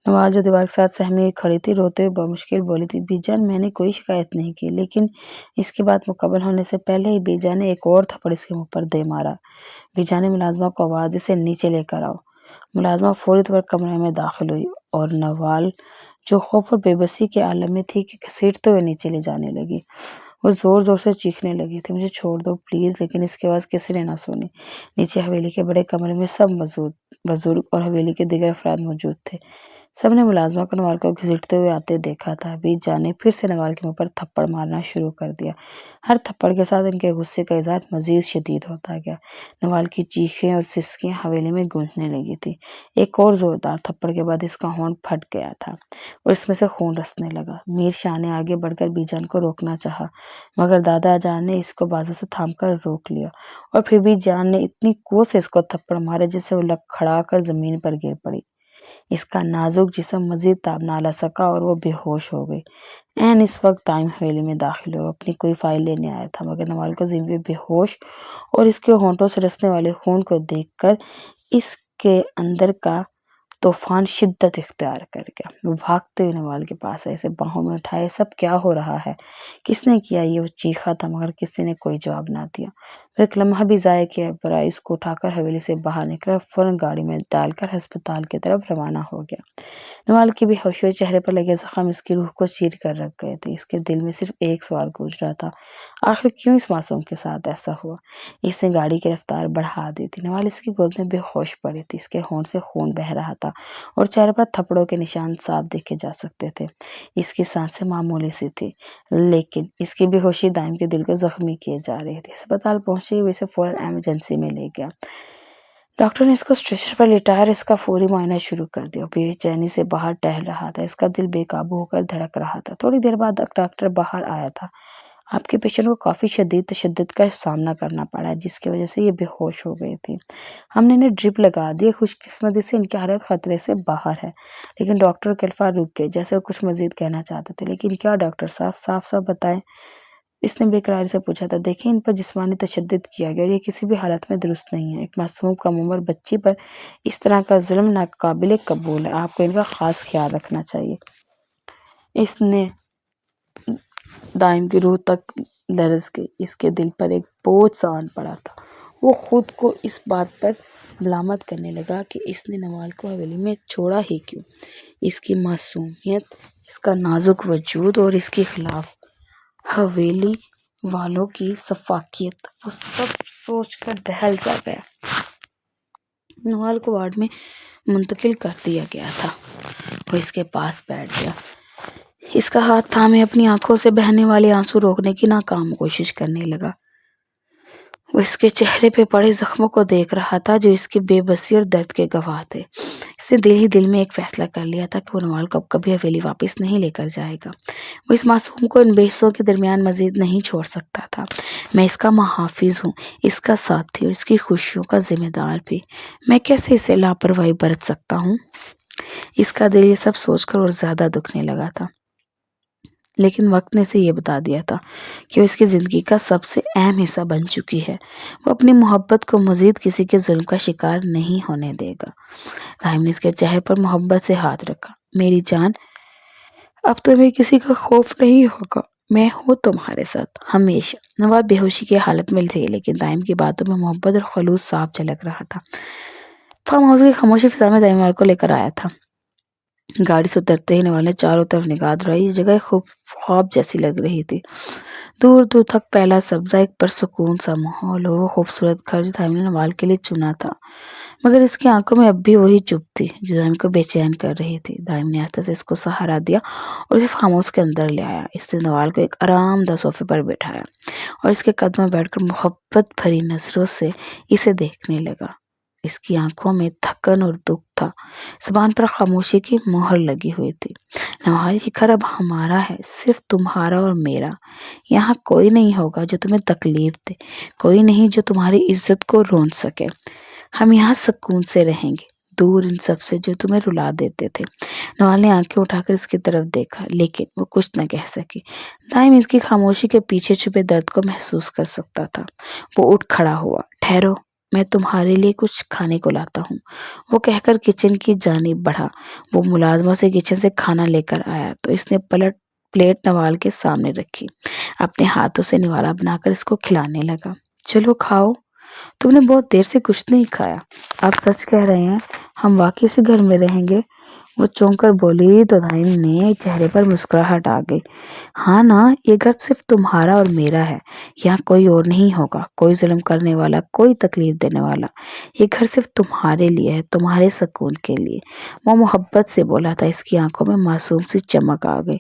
نوال جو دیوار کے ساتھ سہمی ہوئی کھڑی تھی، روتے ہوئے بمشکل بولی تھی، بی جان میں نے کوئی شکایت نہیں کی، لیکن اس کی بات مکمل ہونے سے پہلے ہی بی جان نے ایک اور تھپڑ اس کے منہ پر دے مارا۔ بی جان نے ملازمہ کو آواز دی، اسے نیچے لے کر آؤ۔ ملازمہ فوری طور پر کمرے میں داخل ہوئی اور نوال جو خوف اور بے بسی کے عالم میں تھی کہ گھسیٹتے ہوئے نیچے لے جانے لگی۔ وہ زور زور سے چیخنے لگی تھی، مجھے چھوڑ دو پلیز، لیکن اس کی آواز کسی نے نہ سنی۔ نیچے حویلی کے بڑے کمرے میں سب بزرگ اور حویلی کے دیگر افراد موجود تھے۔ سب نے ملازمہ کو نوال کو گھسیٹتے ہوئے آتے دیکھا تھا۔ بی جان نے پھر سے نوال کے منہ پر تھپڑ مارنا شروع کر دیا۔ ہر تھپڑ کے ساتھ ان کے غصے کا اظہار مزید شدید ہوتا گیا۔ نوال کی چیخیں اور سسکیاں حویلی میں گونجنے لگی تھی۔ ایک اور زوردار تھپڑ کے بعد اس کا ہونٹ پھٹ گیا تھا اور اس میں سے خون رسنے لگا۔ میر شاہ نے آگے بڑھ کر بی جان کو روکنا چاہا، مگر دادا جان نے اس کو بازو سے تھام کر روک لیا اور پھر بی جان نے اتنی قوت سے اس کو تھپڑ مارے جس سے وہ لڑکھڑا کر زمین پر گر پڑی۔ اس کا نازک جسم مزید تاب نہ لا سکا اور وہ بے ہوش ہو گئی۔ عین اس وقت دائم حویلی میں داخل ہوا، اپنی کوئی فائل لینے آیا تھا، مگر نوال کو زمین پہ بے ہوش اور اس کے ہونٹوں سے رسنے والے خون کو دیکھ کر اس کے اندر کا طوفان شدت اختیار کر گیا۔ وہ بھاگتے ہوئے نوال کے پاس آئے، اسے باہوں میں اٹھائے، سب کیا ہو رہا ہے؟ کس نے کیا یہ؟ وہ چیخا تھا مگر کسی نے کوئی جواب نہ دیا۔ وہ ایک لمحہ بھی ضائع کیے بغیر اس کو اٹھا کر حویلی سے باہر نکلا اور فوراً گاڑی میں ڈال کر ہسپتال کی طرف روانہ ہو گیا۔ نوال کی بے ہوشی اور چہرے پر لگے زخم اس کی روح کو چیر کر رکھ گئے تھے۔ اس کے دل میں صرف ایک سوال گونج رہا تھا، آخر کیوں اس معصوم کے ساتھ ایسا ہوا؟ اس نے گاڑی کی رفتار بڑھا دی تھی۔ نوال اس کی گود میں بے ہوش پڑی تھی، اس کے ہونٹ سے خون بہہ رہا تھا اور چہرے پر تھپڑوں کے نشان صاف دیکھے جا سکتے تھے۔ اس کی سانسیں معمولی سی تھی، لیکن اس کی بے ہوشی دائم کے دل کو زخمی کیے جا رہی تھی۔ ہسپتال پہنچے ہی وہ اسے فوراً ایمرجنسی میں لے گیا۔ ڈاکٹر نے اس کو اسٹریچر پر لٹایا اور اس کا فوری معائنہ شروع کر دیا۔ بے چینی سے باہر ٹہل رہا تھا، اس کا دل بے قابو ہو کر دھڑک رہا تھا۔ تھوڑی دیر بعد ڈاکٹر باہر آیا تھا۔ آپ کے پیشنٹ کو کافی شدید تشدد کا سامنا کرنا پڑا جس کی وجہ سے یہ بے ہوش ہو گئی تھی۔ ہم نے انہیں ڈرپ لگا دی، خوش قسمتی سے ان کی حالت خطرے سے باہر ہے۔ لیکن ڈاکٹر کے الفاظ رک گئے، جیسے وہ کچھ مزید کہنا چاہتے تھے۔ لیکن کیا ڈاکٹر صاحب، صاف صاف بتائیں، اس نے بے قراری سے پوچھا تھا۔ دیکھیں، ان پر جسمانی تشدد کیا گیا اور یہ کسی بھی حالت میں درست نہیں ہے۔ ایک معصوم کم عمر بچی پر اس طرح کا ظلم ناقابل قبول ہے۔ آپ کو ان کا خاص خیال رکھنا چاہیے۔ اس نے دائم کی روح تک لرز گئی، اس کے دل پر ایک بوجھ سا آن پڑا تھا۔ وہ خود کو اس بات پر ملامت کرنے لگا کہ اس نے نوال کو حویلی میں چھوڑا ہی کیوں۔ اس کی معصومیت، اس کا نازک وجود اور اس کے خلاف حویلی والوں کی شفافیت، وہ سب سوچ کر دہل جا گیا۔ نوال کو وارڈ میں منتقل کر دیا گیا تھا۔ وہ اس کے پاس بیٹھ گیا، اس کا ہاتھ تھامے اپنی آنکھوں سے بہنے والے آنسو روکنے کی ناکام کوشش کرنے لگا۔ وہ اس کے چہرے پہ پڑے زخموں کو دیکھ رہا تھا جو اس کی بے بسی اور درد کے گواہ تھے۔ اس نے دل ہی دل میں ایک فیصلہ کر لیا تھا کہ وہ نوال کو اب کبھی حویلی واپس نہیں لے کر جائے گا۔ وہ اس معصوم کو ان بے حسوں کے درمیان مزید نہیں چھوڑ سکتا تھا۔ میں اس کا محافظ ہوں، اس کا ساتھی اور اس کی خوشیوں کا ذمہ دار بھی۔ میں کیسے اسے لاپرواہی برت سکتا ہوں؟ اس کا دل یہ سب سوچ کر اور زیادہ دکھنے لگا تھا۔ لیکن وقت نے اسے یہ بتا دیا تھا کہ وہ اس کی زندگی کا سب سے اہم حصہ بن چکی ہے۔ وہ اپنی محبت کو مزید کسی کے ظلم کا شکار نہیں ہونے دے گا۔ رحیم نے اس کے چہرے پر محبت سے ہاتھ رکھا۔ میری جان، اب تمہیں کسی کا خوف نہیں ہوگا، میں ہوں تمہارے ساتھ ہمیشہ۔ نوال بے ہوشی کی حالت میں تھے، لیکن دائم کی باتوں میں محبت اور خلوص صاف جھلک رہا تھا۔ فارم ہاؤس کی خاموشی فضا میں دائم کو لے کر آیا تھا۔ گاڑی سے اترتے ہی نوال نے چاروں طرف نگاہ دوڑائی۔ یہ جگہ خواب جیسی لگ رہی تھی۔ دور دور تک پھیلا سبزہ، ایک پرسکون سا ماحول اور وہ خوبصورت گھر جو دائم نے نوال کے لیے چنا تھا، مگر اس کی آنکھوں میں اب بھی وہی چپ تھی جو دائم کو بے چین کر رہی تھی۔ دائم نے آہستہ سے اس کو سہارا دیا اور اسے فارم ہاؤس کے اندر لے آیا۔ اس نے نوال کو ایک آرام دہ صوفے پر بٹھایا اور اس کے قدموں میں بیٹھ کر محبت بھری نظروں سے اسے دیکھنے لگا۔ اس کی آنکھوں میں تھکن اور دکھ تھا، زبان پر خاموشی کی مہر لگی ہوئی تھی۔ نوال، یہ گھر اب ہمارا ہے، صرف تمہارا اور میرا۔ یہاں کوئی نہیں ہوگا جو تمہیں تکلیف دے، کوئی نہیں جو تمہاری عزت کو رون سکے۔ ہم یہاں سکون سے رہیں گے، دور ان سب سے جو تمہیں رلا دیتے تھے۔ نوال نے آنکھیں اٹھا کر اس کی طرف دیکھا، لیکن وہ کچھ نہ کہہ سکی۔ دائم اس کی خاموشی کے پیچھے چھپے درد کو محسوس کر سکتا تھا۔ وہ اٹھ کھڑا ہوا۔ ٹھہرو، میں تمہارے لیے کچھ کھانے کو لاتا ہوں، وہ کہہ کر کچن کی جانب بڑھا۔ وہ ملازمہ سے کچن سے کھانا لے کر آیا تو اس نے پلیٹ نوال کے سامنے رکھی، اپنے ہاتھوں سے نوالا بنا کر اس کو کھلانے لگا۔ چلو کھاؤ، تم نے بہت دیر سے کچھ نہیں کھایا۔ آپ سچ کہہ رہے ہیں، ہم واقعی اسی گھر میں رہیں گے؟ وہ چونک کر بولی تو دائم نے چہرے پر مسکراہٹ آ گئی۔ ہاں نا، یہ گھر صرف تمہارا اور میرا ہے، یہاں کوئی اور نہیں ہوگا، کوئی ظلم کرنے والا، کوئی تکلیف دینے والا۔ یہ گھر صرف تمہارے لیے ہے، تمہارے سکون کے لیے۔ وہ محبت سے بولا تھا، اس کی آنکھوں میں معصوم سی چمک آ گئی۔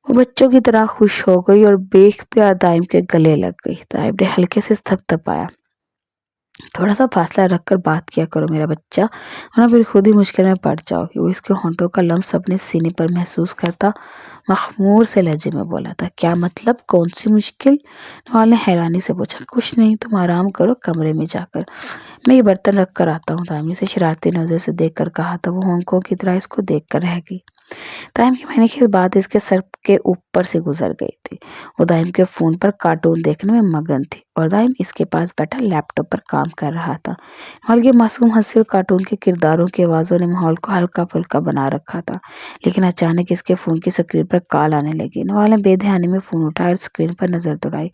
وہ بچوں کی طرح خوش ہو گئی اور بے اختیار دائم کے گلے لگ گئی۔ دائم نے ہلکے سے تھپتھپایا۔ تھوڑا سا فاصلہ رکھ کر بات کیا کرو میرا بچہ، ورنہ پھر خود ہی مشکل میں پڑ جاؤ گی۔ وہ اس کے ہونٹوں کا لمس اپنے سینے پر محسوس کرتا مخمور سے لہجے میں بولا تھا۔ کیا مطلب، کون سی مشکل؟ نوال نے حیرانی سے پوچھا۔ کچھ نہیں، تم آرام کرو کمرے میں جا کر، میں یہ برتن رکھ کر آتا ہوں۔ دائم نے اسے شرارتی نظر سے دیکھ کر کہا تھا۔ وہ ہونکوں کی طرح اس کو دیکھ کر رہ گئی۔ دائم کی مہینے کی بات اس کے سر کے اوپر سے گزر گئی تھی۔ وہ دائم کے فون پر کارٹون دیکھنے میں مگن تھی اور دائم اس کے پاس بیٹھا لیپ ٹاپ پر کام کر رہا تھا۔ نوال کی معصوم ہنسی اور کارٹون کے کرداروں کی آوازوں نے ماحول کو ہلکا پھلکا بنا رکھا تھا، لیکن اچانک اس کے فون کی اسکرین پر کال آنے لگی۔ نوال نے بے دھیانی میں فون اٹھایا اور اسکرین پر نظر دوڑائی۔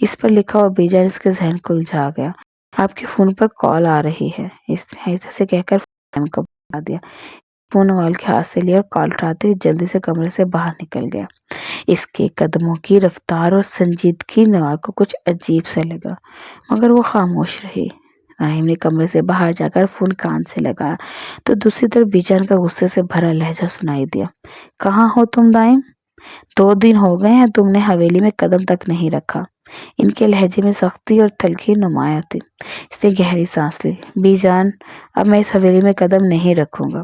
اس پر لکھا ہوا بے جان اس کے ذہن کو الجھا گیا۔ آپ کے فون پر کال آ رہی ہے، اس نے آہستہ سے کہہ کر دائم کو بتا دیا۔ فون نوال کے ہاتھ سے لیا اور کال اٹھاتے ہی جلدی سے کمرے سے باہر نکل گیا۔ اس کے قدموں کی رفتار اور سنجیدگی نوال کو کچھ عجیب سا لگا، مگر وہ خاموش رہی۔ دائم نے کمرے سے باہر جا کر فون کان سے لگایا تو دوسری طرف بے جان کا غصے سے بھرا لہجہ سنائی دیا۔ کہاں ہو تم دائم؟ 2 دن ہو گئے ہیں تم نے حویلی میں قدم تک نہیں رکھا۔ ان کے لہجے میں سختی اور تلخی نمایاں تھی۔ اس نے گہری سانس لی۔ بی جان، اب میں اس حویلی میں قدم نہیں رکھوں گا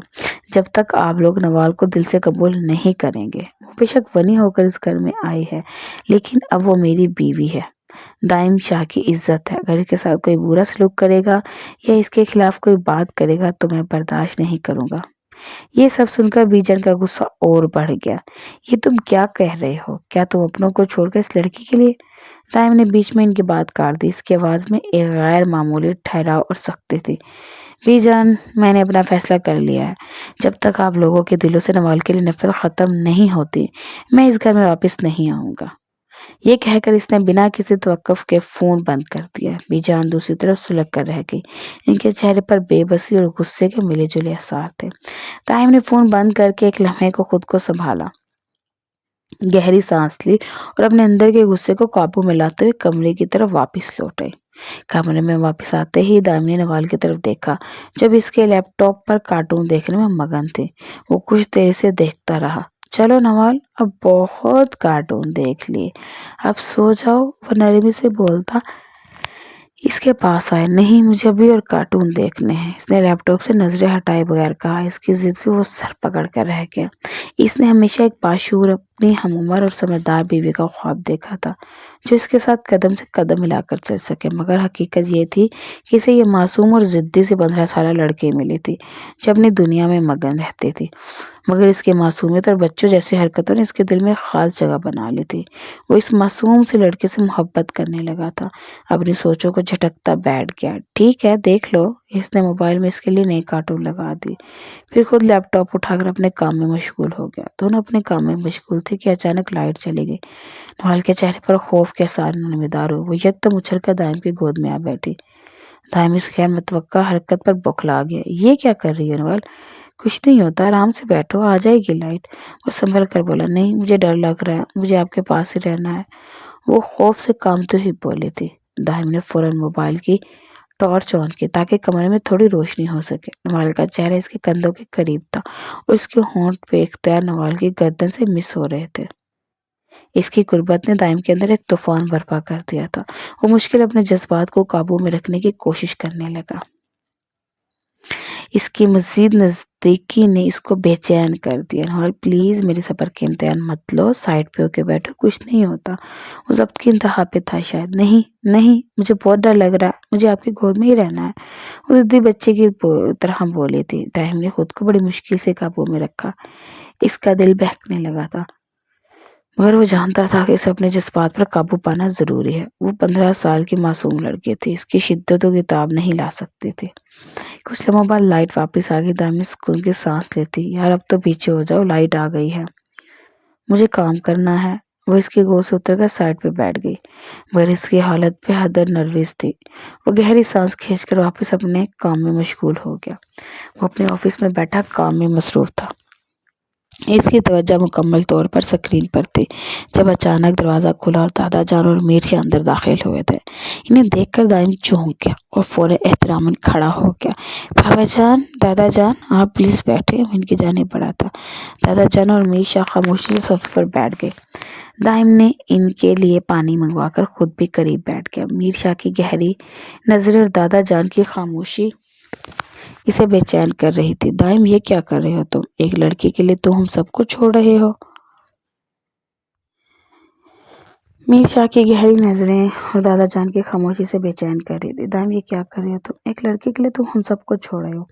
جب تک آپ لوگ نوال کو دل سے قبول نہیں کریں گے۔ وہ بے شک غنی ہو کر اس گھر میں آئی ہے، لیکن اب وہ میری بیوی ہے۔ دائم شاہ کی عزت ہے، اگر اس کے ساتھ کوئی برا سلوک کرے گا یا اس کے خلاف کوئی بات کرے گا تو میں برداشت نہیں کروں گا۔ یہ سب سن کر بی جان کا غصہ اور بڑھ گیا۔ یہ تم کیا کہہ رہے ہو؟ کیا تم اپنوں کو چھوڑ کر اس لڑکی کے لیے؟ دائم نے بیچ میں ان کی بات کاٹ دی۔ اس کی آواز میں ایک غیر معمولی ٹھہراؤ اور سختی تھی۔ بی جان، میں نے اپنا فیصلہ کر لیا ہے۔ جب تک آپ لوگوں کے دلوں سے نوال کے لیے نفرت ختم نہیں ہوتی، میں اس گھر میں واپس نہیں آؤں گا۔ یہ کہہ کر اس نے بنا کسی توقف کے فون بند کر دیا۔ بی جان دوسری طرف سلگ کر رہ گئی۔ ان کے چہرے پر بے بسی اور غصے کے ملے جلے آثار تھے۔ دائم نے فون بند کر کے ایک لمحے کو خود کو سنبھالا، گہری سانس لی اور اپنے اندر کے غصے کو قابو میں لاتے ہوئے کمرے کی طرف واپس لوٹ آئی۔ کمرے میں واپس آتے ہی دائم نے نوال کی طرف دیکھا، جب اس کے لیپ ٹاپ پر کارٹون دیکھنے میں مگن تھی۔ وہ کچھ دیر سے دیکھتا رہا۔ چلو نوال، اب بہت کارٹون دیکھ لیے، اب سو جاؤ، وہ نرمی سے بولتا اس کے پاس آئے۔ نہیں، مجھے ابھی اور کارٹون دیکھنے ہیں۔ اس نے لیپ ٹاپ سے نظریں ہٹائے بغیر کہا۔ اس کی ضد پہ وہ سر پکڑ کر رہ گیا۔ اس نے ہمیشہ ایک باشعور، اپنی ہم عمر اور سمجھدار بیوی کا خواب دیکھا تھا، جو اس کے ساتھ قدم سے قدم ملا کر چل سکے، مگر حقیقت یہ تھی کہ اسے یہ معصوم اور ضدی سی 15 سالہ لڑکی ملی تھی جو اپنی دنیا میں مگن رہتی تھی، مگر اس کی معصومیت اور بچوں جیسی حرکتوں نے اس کے دل میں خاص جگہ بنا لی تھی۔ وہ اس معصوم سی لڑکی سے محبت کرنے لگا تھا۔ اپنی سوچوں کو جھٹکتا بیٹھ گیا۔ ٹھیک ہے، دیکھ لو۔ اس نے موبائل میں اس کے لیے نئی کارٹون لگا دی، پھر خود لیپ ٹاپ اٹھا کر اپنے کام میں مشغول ہو گیا۔ دونوں اپنے کام میں مشغول تھے کہ اچانک لائٹ چلی گئی۔ نوال کے چہرے پر خوف کے آثار نمودار ہوئے۔ وہ یکدم اچھل کر دائم کی گود میں آ بیٹھی۔ دائم اس غیر متوقع حرکت پر بوکھلا گیا۔ یہ کیا کر رہی ہے نوال؟ کچھ نہیں ہوتا، آرام سے بیٹھو، آ جائے گی لائٹ۔ وہ سنبھل کر بولا، نہیں، مجھے ڈر لگ رہا ہے، مجھے آپ کے پاس ہی رہنا ہے۔ وہ خوف سے کانپتے ہوئے بولی تھی۔ دائم نے فوراً موبائل کی ٹارچ آن کی تاکہ کمرے میں تھوڑی روشنی ہو سکے۔ نوال کا چہرہ اس کے کندھوں کے قریب تھا اور اس کے ہونٹ بے اختیار نوال کی گردن سے مس ہو رہے تھے۔ اس کی قربت نے دائم کے اندر ایک طوفان برپا کر دیا تھا۔ وہ مشکل اپنے جذبات کو قابو میں رکھنے کی کوشش کرنے لگا۔ اس کی مزید نزدیکی نے اس کو بے چین کر دیا۔ نوال، پلیز میرے صبر کے امتحان مت لو، سائڈ پہ ہو کے بیٹھو، کچھ نہیں ہوتا۔ وہ ضبط کی انتہا پہ تھا شاید۔ نہیں نہیں، مجھے بہت ڈر لگ رہا ہے، مجھے آپ کی گود میں ہی رہنا ہے، وہ ضدی بچے کی طرح بولی تھی۔ دائم نے خود کو بڑی مشکل سے قابو میں رکھا۔ اس کا دل بہکنے لگا تھا، مگر وہ جانتا تھا کہ اسے اپنے جذبات پر قابو پانا ضروری ہے۔ وہ 15 سال کی معصوم لڑکی تھی، اس کی شدت و کتاب نہیں لا سکتی تھی۔ کچھ لمحوں بعد لائٹ واپس آ گئی۔ دائم نے سکون کی سانس لیتی۔ یار، اب تو پیچھے ہو جاؤ، لائٹ آ گئی ہے، مجھے کام کرنا ہے۔ وہ اس کی گود سے اتر کر سائڈ پہ بیٹھ گئی، مگر اس کی حالت بے حد نروس تھی۔ وہ گہری سانس کھینچ کر واپس اپنے کام میں مشغول ہو گیا۔ وہ اپنے آفس میں بیٹھا کام میں مصروف تھا۔ اس کی توجہ مکمل طور پر اسکرین پر تھی جب اچانک دروازہ کھلا اور دادا جان اور میر شاہ اندر داخل ہوئے تھے۔ انہیں دیکھ کر دائم چونک گیا اور فوراً احتراماً کھڑا ہو گیا۔ بابا جان، دادا جان، آپ پلیز بیٹھیں۔ وہ ان کی جانب بڑھا تھا۔ دادا جان اور میر شاہ خاموشی سے صوفے پر بیٹھ گئے۔ دائم نے ان کے لیے پانی منگوا کر خود بھی قریب بیٹھ گیا۔ میر شاہ کی گہری نظریں اور دادا جان کی خاموشی اسے بے چین کر رہی تھی۔ دائم، یہ کیا کر رہے ہو تم؟ ایک لڑکی کے لیے تم ہم سب کو چھوڑ رہے ہو؟ میر شاہ کی گہری نظریں اور دادا جان کی خاموشی سے بے چین کر رہی تھی۔ دائم، یہ کیا کر رہے ہو تم؟ ایک لڑکی کے لیے تم ہم سب کو چھوڑ رہے ہو؟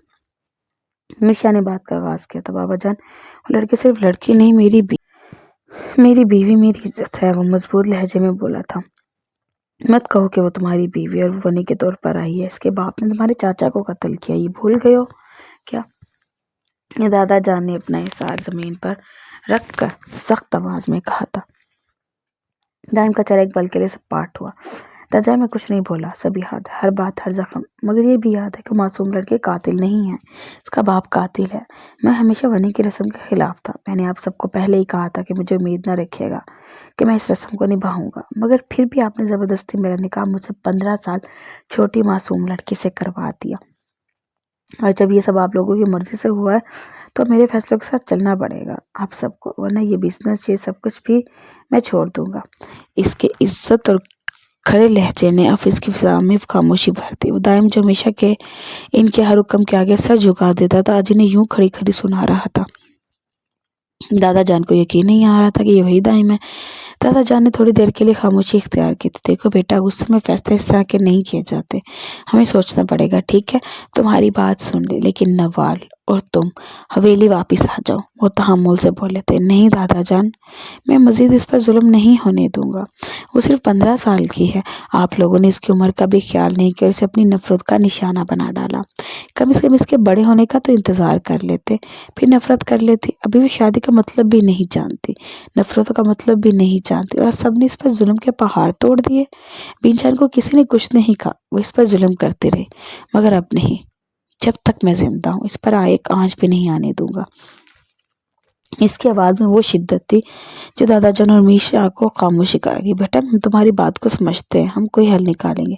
میر شاہ نے بات کا آغاز کیا تھا۔ بابا جان، وہ لڑکی صرف لڑکی نہیں، میری بیوی، میری عزت ہے، وہ مضبوط لہجے میں بولا تھا۔ مت کہو کہ وہ تمہاری بیوی اور وہ ونی کے طور پر آئی ہے۔ اس کے باپ نے تمہارے چاچا کو قتل کیا، یہ بھول گئے ہو کیا؟ دادا جان نے اپنا اظہار زمین پر رکھ کر سخت آواز میں کہا تھا۔ دائم کا چہرہ ایک پل کے لیے سپاٹ ہوا۔ دادا، میں کچھ نہیں بولا، سب یاد ہے، ہر بات، ہر زخم، مگر یہ بھی یاد ہے کہ معصوم لڑکے قاتل نہیں ہیں، اس کا باپ قاتل ہے۔ میں ہمیشہ ونی کی رسم کے خلاف تھا۔ میں نے آپ سب کو پہلے ہی کہا تھا کہ مجھے امید نہ رکھیے گا کہ میں اس رسم کو نبھاؤں گا، مگر پھر بھی آپ نے زبردستی میرا نکاح مجھ سے 15 سال چھوٹی معصوم لڑکی سے کروا دیا۔ اور جب یہ سب آپ لوگوں کی مرضی سے ہوا ہے تو میرے فیصلوں کے ساتھ چلنا پڑے گا آپ سب کو، ورنہ یہ بزنس یہ سب کچھ بھی میں چھوڑ دوں گا۔ اس کے عزت اور کھڑے لہجے نے آفس کی فضا میں خاموشی بھر دی۔ وہ دائم جو ہمیشہ کے ان کے ہر حکم کے آگے سر جھکا دیتا تھا، آج انہیں یوں کھڑی کھڑی سنا رہا تھا۔ دادا جان کو یقین نہیں آ رہا تھا کہ یہ وہی دائم ہے۔ دادا جان نے تھوڑی دیر کے لیے خاموشی اختیار کی تھی۔ دیکھو بیٹا، غصے میں فیصلے اس طرح کے نہیں کیے جاتے، ہمیں سوچنا پڑے گا، ٹھیک ہے؟ تمہاری بات سن لی، لیکن نوال اور تم حویلی واپس آ جاؤ۔ وہ تحمل سے بولے تھے۔ نہیں دادا جان، میں مزید اس پر ظلم نہیں ہونے دوں گا۔ وہ صرف 15 سال کی ہے، آپ لوگوں نے اس کی عمر کا بھی خیال نہیں کیا اور اسے اپنی نفرت کا نشانہ بنا ڈالا۔ کم از کم اس کے بڑے ہونے کا تو انتظار کر لیتے، پھر نفرت کر لیتی۔ ابھی وہ شادی کا مطلب بھی نہیں جانتی، نفرتوں کا مطلب بھی نہیں جانتی، اور سب نے اس پر ظلم کے پہاڑ توڑ دیے۔ بین جان کو کسی نے کچھ نہیں کہا، وہ اس پر ظلم کرتے رہے، مگر اب نہیں، جب تک میں زندہ ہوں اس پر ایک آنچ بھی نہیں آنے دوں گا۔ اس کی آواز میں وہ شدت تھی جو دادا جان اور میشا کو خاموشی کرے گی۔ بیٹا، ہم تمہاری بات کو سمجھتے ہیں، ہم کوئی حل نکالیں گے،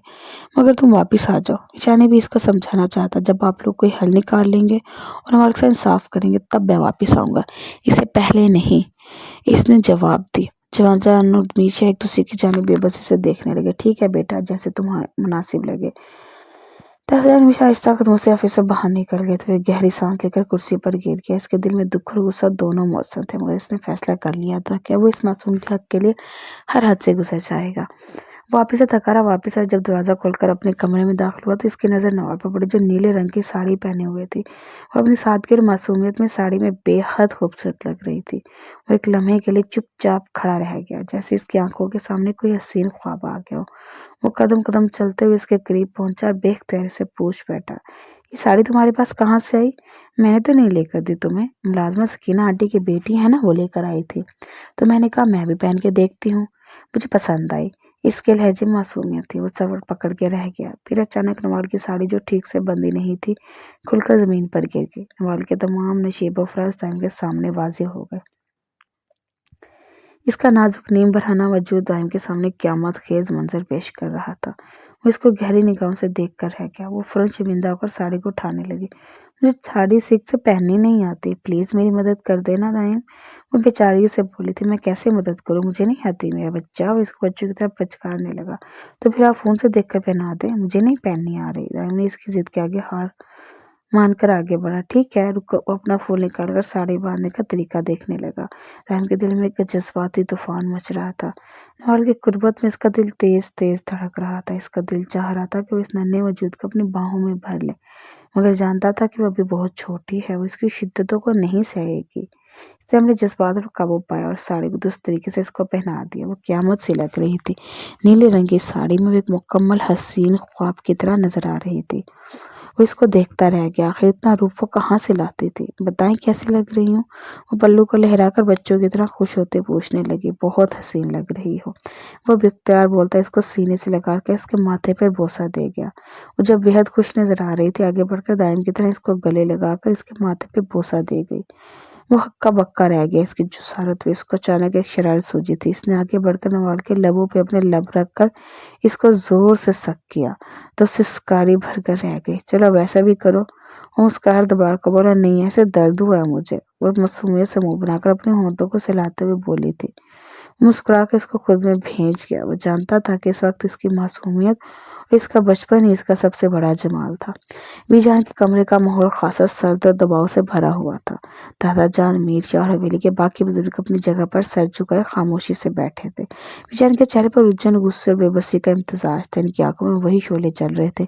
مگر تم واپس آ جاؤ۔ میشا نے بھی اس کو سمجھانا چاہتا، جب آپ لوگ کوئی حل نکال لیں گے اور ہمارے ساتھ انصاف کریں گے تب میں واپس آؤں گا، اسے پہلے نہیں، اس نے جواب دی۔ جوان جان اور میشا ایک دوسرے کی جانب بے بسی سے دیکھنے لگے۔ ٹھیک ہے بیٹا، جیسے تمہیں مناسب لگے۔ دادا جان میشا آہستہ قدموں سے آفس سے باہر نکل گئے تھے۔ وہ گہری سانس لے کر کرسی پر گر گیا۔ اس کے دل میں دکھ اور غصہ دونوں موجود تھے، مگر اس نے فیصلہ کر لیا تھا کہ وہ اس معصوم کے حق کے لیے ہر حد سے گزر جائے گا۔ وہ آفس سے تھکا واپس آیا۔ جب دروازہ کھول کر اپنے کمرے میں داخل ہوا تو اس کی نظر نوال پر پڑی، جو نیلے رنگ کی ساڑی پہنے ہوئے تھی اور اپنی سادگی اور معصومیت میں ساڑی میں بے حد خوبصورت لگ رہی تھی۔ وہ ایک لمحے کے لیے چپ چاپ کھڑا رہ گیا، جیسے اس کی آنکھوں کے سامنے کوئی حسین خواب آ گیا ہو۔ وہ قدم قدم چلتے ہوئے اس کے قریب پہنچا اور بے اختیاری سے پوچھ بیٹھا، یہ ساڑی تمہارے پاس کہاں سے آئی؟ میں نے تو نہیں لے کر دی تمہیں، ملازمہ سکینہ آنٹی کی بیٹی ہے نا، وہ لے کر آئی تھی۔ تو میں نے کہا میں بھی پہن کے دیکھتی ہوں، مجھے پسند آئی۔ اس کے لہجے میں معصومیت تھی۔ وہ صبر پکڑ کے رہ گیا، پھر اچانک نوال کی ساڑی جو ٹھیک سے بندھی نہیں تھی کھل کر زمین پر گر گئی۔ نوال کے تمام نشیب و فراز دائم کے سامنے واضح ہو گئے۔ اس کا نازک نیم برہنہ وجود دائم کے سامنے قیامت خیز منظر پیش کر رہا تھا۔ وہ اس کو گہری نگاہوں سے دیکھ کر رہ گیا۔ وہ فوراً شرمندہ ہو کر ساڑی کو اٹھانے لگی۔ مجھے ساڑی ٹھیک سے پہننی نہیں آتی، پلیز میری مدد کر دینا دائم۔ وہ بیچاری سے بولی تھی۔ میں کیسے مدد کروں، مجھے نہیں آتی میرا بچہ۔ وہ اس کو بچوں کی طرح پچکارنے لگا۔ تو پھر آپ فون سے دیکھ کر پہنا دیں، مجھے نہیں پہننی آ رہی۔ دائم نے اس کی ضد کے آگے ہار مان کر آگے بڑھا۔ ٹھیک ہے رکو۔ وہ اپنا فون نکال کر ساڑی باندھنے کا طریقہ دیکھنے لگا۔ دائم کے دل میں ایک جذباتی طوفان مچ رہا تھا۔ نوال کی قربت میں اس کا دل تیز تیز دھڑک رہا تھا۔ اس کا دل چاہ رہا تھا کہ وہ اس ننھے وجود کو اپنی باہوں میں بھر لے، مگر جانتا تھا کہ وہ ابھی بہت چھوٹی ہے، وہ اس کی شدتوں کو نہیں سہے گی۔ اس نے اپنے جذبات پر قابو پایا اور ساڑی کو درست طریقے سے اس کو پہنا دیا۔ وہ قیامت سی لگ رہی تھی۔ نیلے رنگ کی ساڑی میں وہ ایک مکمل حسین خواب کی طرح نظر آ رہی تھی۔ وہ اس کو دیکھتا رہ گیا، آخر اتنا روپ وہ کہاں سے لاتی تھی؟ بتائیں کیسی لگ رہی ہوں؟ وہ پلو کو لہرا کر بچوں کی طرح خوش ہوتے پوچھنے لگی۔ بہت حسین لگ رہی ہو، وہ بے اختیار بولتا اس کو سینے سے لگا کر اس کے ماتھے پر بوسہ دے گیا۔ وہ جب بے حد خوش نظر آ رہی تھی، آگے بڑھ کر دائم کی طرح اس کو گلے لگا کر اس کے ماتھے پہ بوسہ دے گئی۔ وہ ہکا بکا رہ گیا اس کی جسارت پہ۔ اس کو اچانک ایک شرارت سوجی تھی۔ اس نے آگے بڑھ کر نوال کے لبوں پہ اپنے لب رکھ کر اس کو زور سے سک کیا تو سسکاری بھر کر رہ گئی۔ چلو اب ایسا بھی کرو۔ وہ مسکراہٹ دوبارہ کو بولا، نہیں ایسے درد ہوا ہے مجھے۔ وہ معصومیت سے منہ بنا کر اپنے ہونٹوں کو سلاتے ہوئے بولی تھی۔ مسکرا کے اس کو خود میں بھیج گیا۔ وہ جانتا تھا کہ اس وقت اس کی معصومیت اور اس کا بچپن ہی اس کا سب سے بڑا جمال تھا۔ بی جان کے کمرے کا ماحول خاصا سرد اور دباؤ سے بھرا ہوا تھا۔ دادا جان، میرچا اور حویلی کے باقی بزرگ اپنی جگہ پر سر جھکائے خاموشی سے بیٹھے تھے۔ بی جان کے چہرے پر الجھن، غصے اور بے بسی کا امتزاج تھا۔ ان کی آنکھوں میں وہی شعلے چل رہے تھے۔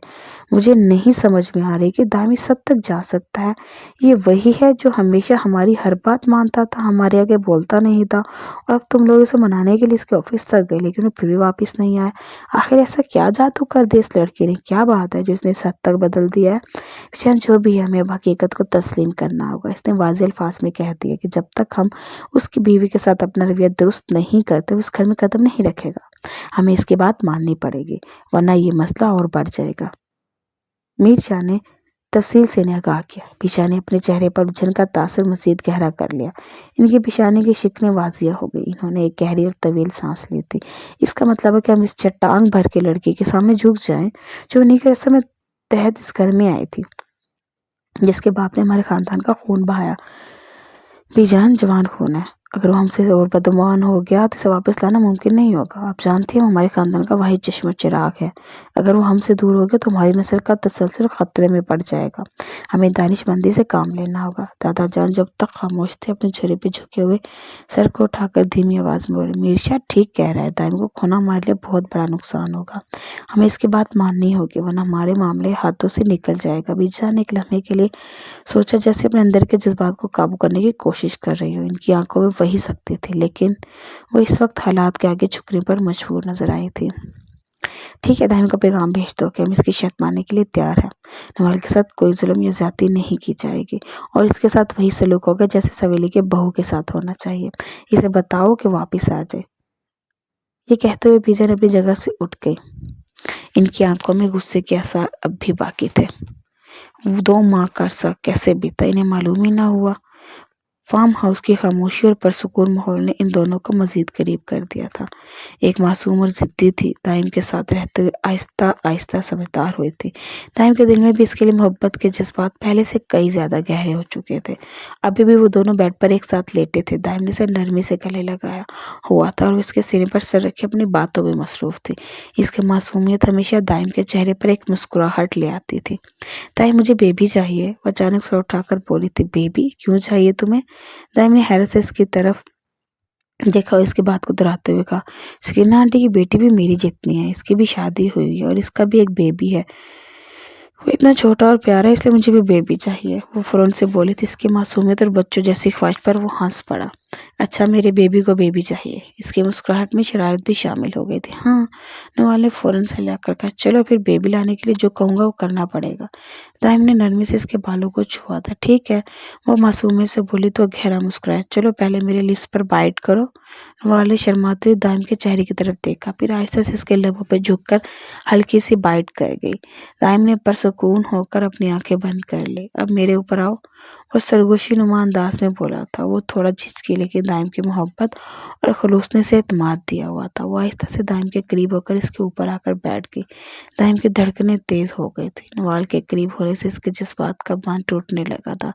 مجھے نہیں سمجھ میں آ رہی کہ دائم اس حد تک جا سکتا ہے۔ یہ وہی ہے جو ہمیشہ ہماری ہر بات مانتا تھا، ہمارے آگے بولتا نہیں تھا، اور اب تم لوگ اسے منانے کے لیے اس کے آفس تک گئے لیکن وہ پھر بھی واپس نہیں آیا۔ آخر ایسا کیا جادو کر دیا اس لڑکی نے؟ کیا بات ہے جو اس نے اس حد تک بدل دیا ہے؟ بیچان جو بھی ہے، ہمیں اب حقیقت کو تسلیم کرنا ہوگا۔ اس نے واضح الفاظ میں کہہ دیا کہ جب تک ہم اس کی بیوی کے ساتھ اپنا رویہ درست نہیں کرتے وہ اس گھر میں قدم نہیں رکھے گا۔ ہمیں اس کی بات ماننی پڑے گی، ورنہ یہ مسئلہ اور بڑھ جائے گا۔ میر شاہ نے تفصیل سے انہیں آگاہ کیا۔ بیچا نے اپنے چہرے پر الجھن کا تاثر مزید گہرا کر لیا۔ ان کی پیشانی کی شکنیں واضح ہو گئی۔ انہوں نے ایک گہری اور طویل سانس لی تھی۔ اس کا مطلب ہے کہ ہم اس چٹان بھر کے لڑکی کے سامنے جھک جائیں جو انہی کے رسم تحت اس گھر میں آئی تھی۔ جس کے باپ نے ہمارے خاندان کا خون بہایا۔ بی جان جوان خون ہے، اگر وہ ہم سے اور بدگمان ہو گیا تو اسے واپس لانا ممکن نہیں ہوگا۔ آپ جانتی ہیں وہ ہمارے خاندان کا واحد چشم و چراغ ہے، اگر وہ ہم سے دور ہو گیا تو ہماری نسل کا تسلسل خطرے میں پڑ جائے گا۔ ہمیں دانش مندی سے کام لینا ہوگا۔ دادا جان جب تک خاموش تھے اپنے چھری پہ جھکے ہوئے سر کو اٹھا کر دھیمی آواز میں بولے، میرشا ٹھیک کہہ رہا ہے، دائم کو کھونا ہمارے لیے بہت بڑا نقصان ہوگا، ہمیں اس کی بات ماننی ہوگی ورنہ ہمارے معاملے ہاتھوں سے نکل جائے گا۔ بی جان نے ایک لمحے کے لیے سوچا، جیسے اپنے اندر کے جذبات کو قابو کرنے کی کوشش کر رہی ہو۔ ان کی آنکھوں میں وہی سختی تھی، لیکن وہ اس وقت حالات کے آگے جھکنے پر مجبور نظر آئی تھی۔ ٹھیک ہے، دائم کا پیغام بھیج دو کہ ہم اس کی شرط ماننے کے لیے تیار ہیں۔ نوال کے ساتھ کوئی ظلم یا زیادتی نہیں کی جائے گی اور اس کے ساتھ وہی سلوک ہوگا جیسے سویلی کے بہو کے ساتھ ہونا چاہیے۔ اسے بتاؤ کہ واپس آ جائے۔ یہ کہتے ہوئے بی جان اپنی جگہ سے اٹھ گئی۔ ان کی آنکھوں میں غصے کے آثار اب بھی باقی تھے۔ وہ 2 ماہ کا عرصہ کیسے بیتا انہیں معلوم ہی نہ ہوا۔ فارم ہاؤس کی خاموشی اور پرسکون ماحول نے ان دونوں کو مزید قریب کر دیا تھا۔ ایک معصوم اور ضدی تھی، دائم کے ساتھ رہتے ہوئے آہستہ آہستہ سمجھدار ہوئی تھی۔ دائم کے دل میں بھی اس کے لیے محبت کے جذبات پہلے سے کئی زیادہ گہرے ہو چکے تھے۔ ابھی بھی وہ دونوں بیڈ پر ایک ساتھ لیٹے تھے۔ دائم نے اسے نرمی سے گلے لگایا ہوا تھا اور وہ اس کے سینے پر سر رکھے اپنی باتوں میں مصروف تھی۔ اس کی معصومیت ہمیشہ دائم کے چہرے پر ایک مسکراہٹ لے آتی تھی۔ دائم مجھے بیبی چاہیے، وہ اچانک سر اٹھا کر بولی تھی۔ بیبی کیوں چاہیے تمہیں؟ دائم نے حیرت سے اس کی طرف دیکھا اور اس کی بات کو دہراتے ہوئے کہا، سکینہ آنٹی کی بیٹی بھی میری جتنی ہے، اس کی بھی شادی ہوئی ہے اور اس کا بھی ایک بیبی ہے، وہ اتنا چھوٹا اور پیارا ہے، اس لیے مجھے بھی بیبی چاہیے۔ وہ فوراً سے بولی تھی۔ اس کی معصومیت اور بچوں جیسی خواہش پر وہ ہنس پڑا۔ اچھا، میرے بیبی کو بیبی چاہیے۔ اس کی مسکراہٹ میں شرارت بھی شامل ہو گئی تھی۔ ہاں، نوال نے فوراً سے لا کر کہا، چلو پھر بیبی لانے کے لیے جو کہوں گا وہ کرنا پڑے گا۔ دائم نے نرمی سے اس کے بالوں کو چھوا تھا۔ ٹھیک ہے، وہ معصومیت سے بولی تو گہرا مسکرایا۔ چلو پہلے میرے لپس پر بائٹ کرو۔ نوال نے شرماتے ہوئے دائم کے چہرے کی طرف دیکھا، پھر آہستہ سے اس کے لبوں پہ جھک کر ہلکی سی بائٹ کر گئی۔ دائم نے پرسکون ہو کر اپنی آنکھیں بند کر لی۔ اب میرے اوپر آؤ، وہ سرگوشی نما انداز میں بولا تھا۔ وہ تھوڑا جھجکی، لیکن دائم کی محبت اور خلوص نے اسے اعتماد دیا ہوا تھا۔ وہ آہستہ سے دائم کے قریب ہو کر اس کے اوپر آ کر بیٹھ گئی۔ دائم کی دھڑکنیں تیز ہو گئی تھی۔ نوال کے قریب ہونے سے اس کے جذبات کا باندھ ٹوٹنے لگا تھا۔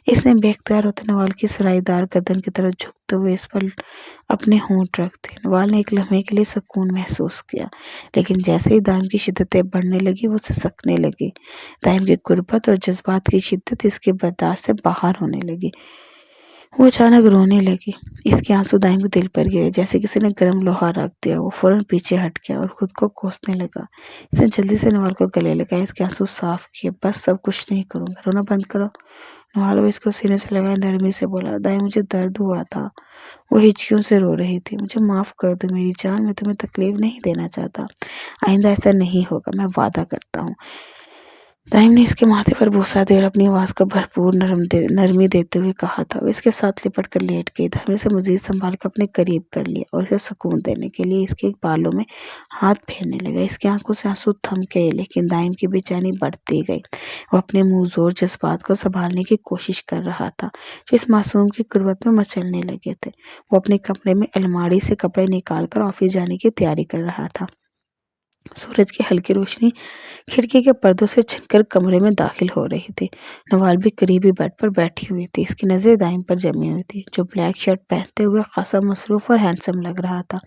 اس نے بے اختیار ہوتے نوال کی سرائی دار گردن کی طرف جھکتے ہوئے اس پر اپنے ہونٹ رکھ دیے۔ نوال نے ایک لمحے کے لیے سکون محسوس کیا، لیکن جیسے ہی دائم کی شدتیں بڑھنے لگی وہ سسکنے لگی۔ دائم کی قربت اور جذبات کی شدت اس کی برداشت سے باہر ہونے لگی۔ وہ اچانک رونے لگی۔ اس کے آنسو دائم کے دل پر گرے، جیسے کسی نے گرم لوہا رکھ دیا۔ وہ فوراً پیچھے ہٹ گیا اور خود کو کوسنے لگا۔ اس نے جلدی سے نوال کو گلے لگایا، اس کے آنسو صاف کیے۔ بس اب کچھ نہیں کروں گا، رونا بند کرو۔ نوال وہ اس کو سینے سے لگائے نرمی سے بولا، دائم مجھے درد ہوا تھا۔ وہ ہچکیوں سے رو رہی تھی۔ مجھے معاف کر دو میری جان، میں تمہیں تکلیف نہیں دینا چاہتا، آئندہ ایسا نہیں ہوگا، میں وعدہ کرتا ہوں۔ دائم نے اس کے ماتھے پر بوسہ دے اور اپنی آواز کو بھرپور نرمی دیتے ہوئے کہا تھا۔ وہ اس کے ساتھ لپٹ کر لیٹ گئی۔ دائم نے اسے مزید سنبھال کر اپنے قریب کر لیا اور اسے سکون دینے کے لیے اس کے بالوں میں ہاتھ پھیرنے لگا۔ اس کی آنکھوں سے آنسو تھم گئے، لیکن دائم کی بے چینی بڑھتی گئی۔ وہ اپنے منہ زور جذبات کو سنبھالنے کی کوشش کر رہا تھا جو اس معصوم کی قربت میں مچلنے لگے تھے۔ وہ اپنے کمرے میں الماری سے کپڑے نکال کر آفس جانے کی تیاری کر رہا تھا۔ سورج کی ہلکی روشنی کھڑکی کے پردوں سے چھن کر کمرے میں داخل ہو رہی تھی۔ نوال بھی قریبی بیڈ پر بیٹھی ہوئی تھی۔ اس کی نظریں دائم پر جمی ہوئی تھی، جو بلیک شرٹ پہنتے ہوئے خاصا مصروف اور ہینڈسم لگ رہا تھا۔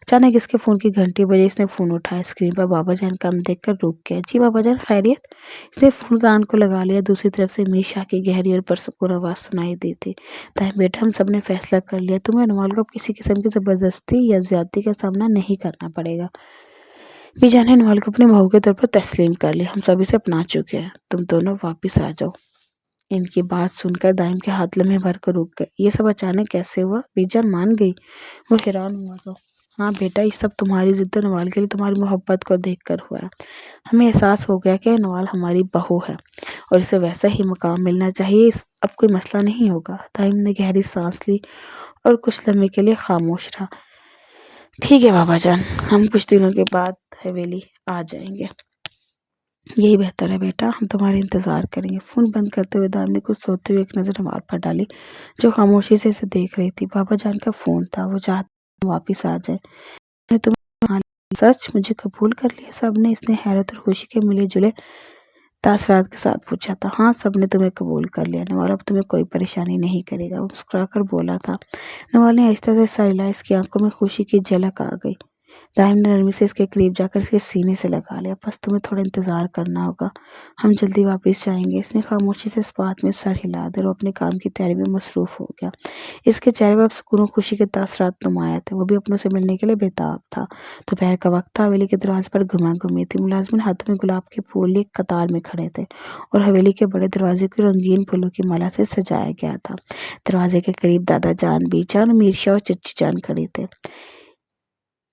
اچانک اس کے فون کی گھنٹی بجی۔ اس نے فون اٹھایا۔ اسکرین پر بابا جان کا نام دیکھ کر رک گیا۔ جی بابا جان، خیریت؟ اس نے فون کان کو لگا لیا۔ دوسری طرف سے میشا کی گہری اور پرسکون آواز سنائی دی تھی۔ دائم بیٹا، ہم سب نے فیصلہ کر لیا، تمہیں نوال کو کسی قسم کی زبردستی یا زیادتی کا سامنا نہیں کرنا پڑے گا۔ بی جان نے نوال کو اپنی بہو کے طور پر تسلیم کر لیا، ہم سب اسے اپنا چکے ہیں، تم دونوں واپس آ جاؤ۔ ان کی بات سن کر دائم کے ہاتھ لمحے بھر کر رک گئے۔ یہ سب اچانک کیسے ہوا؟ بی جان مان گئی؟ وہ حیران ہوا تھا۔ ہاں بیٹا، یہ سب تمہاری ضد و نوال کے لیے تمہاری محبت کو دیکھ کر ہوا ہے۔ ہمیں احساس ہو گیا کہ نوال ہماری بہو ہے اور اسے ویسا ہی مقام ملنا چاہیے، اب کوئی مسئلہ نہیں ہوگا۔ دائم نے گہری سانس لی اور کچھ لمحے کے لیے خاموش رہا۔ ٹھیک ہے بابا جان، ہم کچھ دنوں کے بعد حویلی آ جائیں گے۔ یہی بہتر ہے بیٹا، ہم تمہارا انتظار کریں گے۔ فون بند کرتے ہوئے دائم نے کچھ سوچتے ہوئے ایک نظر نوال پر ڈالی جو خاموشی سے اسے دیکھ رہی تھی۔ بابا جان کا فون تھا، وہ چاہتے واپس آ جائے۔ میں نے تمہیں سچ مجھے قبول کر لیا سب نے؟ اس نے حیرت اور خوشی کے ملے جلے تاثرات کے ساتھ پوچھا تھا۔ ہاں، سب نے تمہیں قبول کر لیا نوال، اب تمہیں کوئی پریشانی نہیں کرے گا، وہ مسکرا کر بولا تھا۔ نوال نے آہستہ سے سر ہلایا، اس کی آنکھوں میں خوشی کی جھلک آ گئی۔ دائم نے نرمی سے اس کے قریب جا کر اس کے سینے سے لگا لیا۔ بس تمہیں تھوڑا انتظار کرنا ہوگا، ہم جلدی واپس جائیں گے۔ اس نے خاموشی سے اس بات میں سر ہلا دیا اور وہ اپنے کام کی تیاری میں مصروف ہو گیا۔ اس کے چہرے پر اب سکون و خوشی کے تاثرات نمایاں تھے، وہ بھی اپنوں سے ملنے کے لیے بےتاب تھا۔ دوپہر کا وقت تھا، حویلی کے دروازے پر گھما گھومی تھی، ملازمین ہاتھوں میں گلاب کے پھول ایک قطار میں کھڑے تھے اور حویلی کے بڑے دروازے کو رنگین پھولوں کی مالا سے سجایا گیا تھا۔ دروازے کے قریب دادا جان، بی جان، میر شاہ اور چچی جان کھڑے تھے،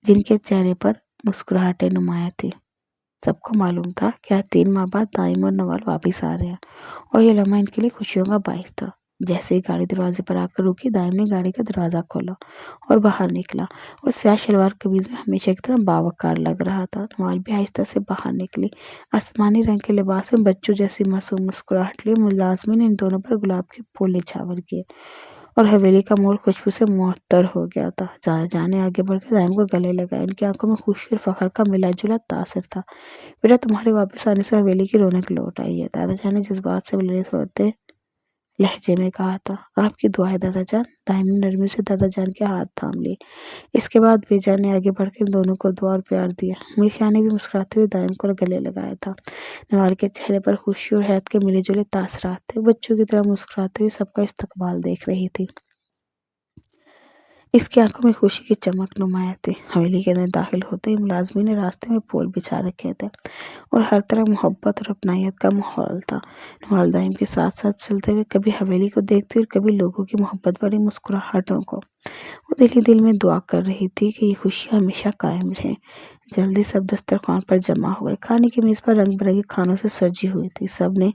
جن کے چہرے پر مسکراہٹیں نمایاں تھیں۔ سب کو معلوم تھا کہ آج 3 ماہ بعد دائم اور نوال واپس آ رہے ہیں اور یہ لمحہ ان کے لیے خوشیوں کا باعث تھا۔ جیسے ہی گاڑی دروازے پر آ کر رکی، دائم نے گاڑی کا دروازہ کھولا اور باہر نکلا۔ وہ سیاہ شلوار قمیض میں ہمیشہ کی طرح باوقار لگ رہا تھا۔ نوال بھی آہستہ سے باہر نکلی، آسمانی رنگ کے لباس میں بچوں جیسی معصوم مسکراہٹ لیے۔ ملازمین نے ان دونوں پر گلاب کے پھول نچھاور کیے اور حویلی کا ماحول خوشبو سے معطر ہو گیا تھا۔ دادا جان نے آگے بڑھ کر دائم کو گلے لگایا، ان کی آنکھوں میں خوشی اور فخر کا ملا جلا تاثر تھا۔ بیٹا، تمہارے واپس آنے سے حویلی کی رونق لوٹ آئی ہے، دادا جان نے جذبات سے لرزتے ہوتے لہجے میں کہا تھا۔ آپ کی دعا ہے دادا جان، دائم نے نرمی سے دادا جان کے ہاتھ تھام لیے۔ اس کے بعد بی جان نے آگے بڑھ کر ان دونوں کو دعا اور پیار دیا۔ میر شاہ نے بھی مسکراتے ہوئے دائم کو گلے لگایا تھا۔ نوال کے چہرے پر خوشی اور حیرت کے ملے جلے تاثرات تھے، وہ بچوں کی طرح مسکراتے ہوئے سب کا استقبال دیکھ رہی تھی۔ اس کی آنکھوں میں خوشی کی چمک نمایاں تھی۔ حویلی کے اندر داخل ہوتے ہی ملازمین نے راستے میں پھول بچھا رکھے تھے اور ہر طرف محبت اور اپنائیت کا ماحول تھا۔ نوال دائم کے ساتھ ساتھ چلتے ہوئے کبھی حویلی کو دیکھتی اور کبھی لوگوں کی محبت بھری مسکراہٹوں کو۔ وہ دل ہی دل میں دعا کر رہی تھی کہ یہ خوشیاں ہمیشہ قائم رہیں۔ جلدی سب دسترخوان پر جمع ہوئے، کھانے کی میز پر رنگ برنگے کھانوں سے سجی ہوئی تھی۔ سب نے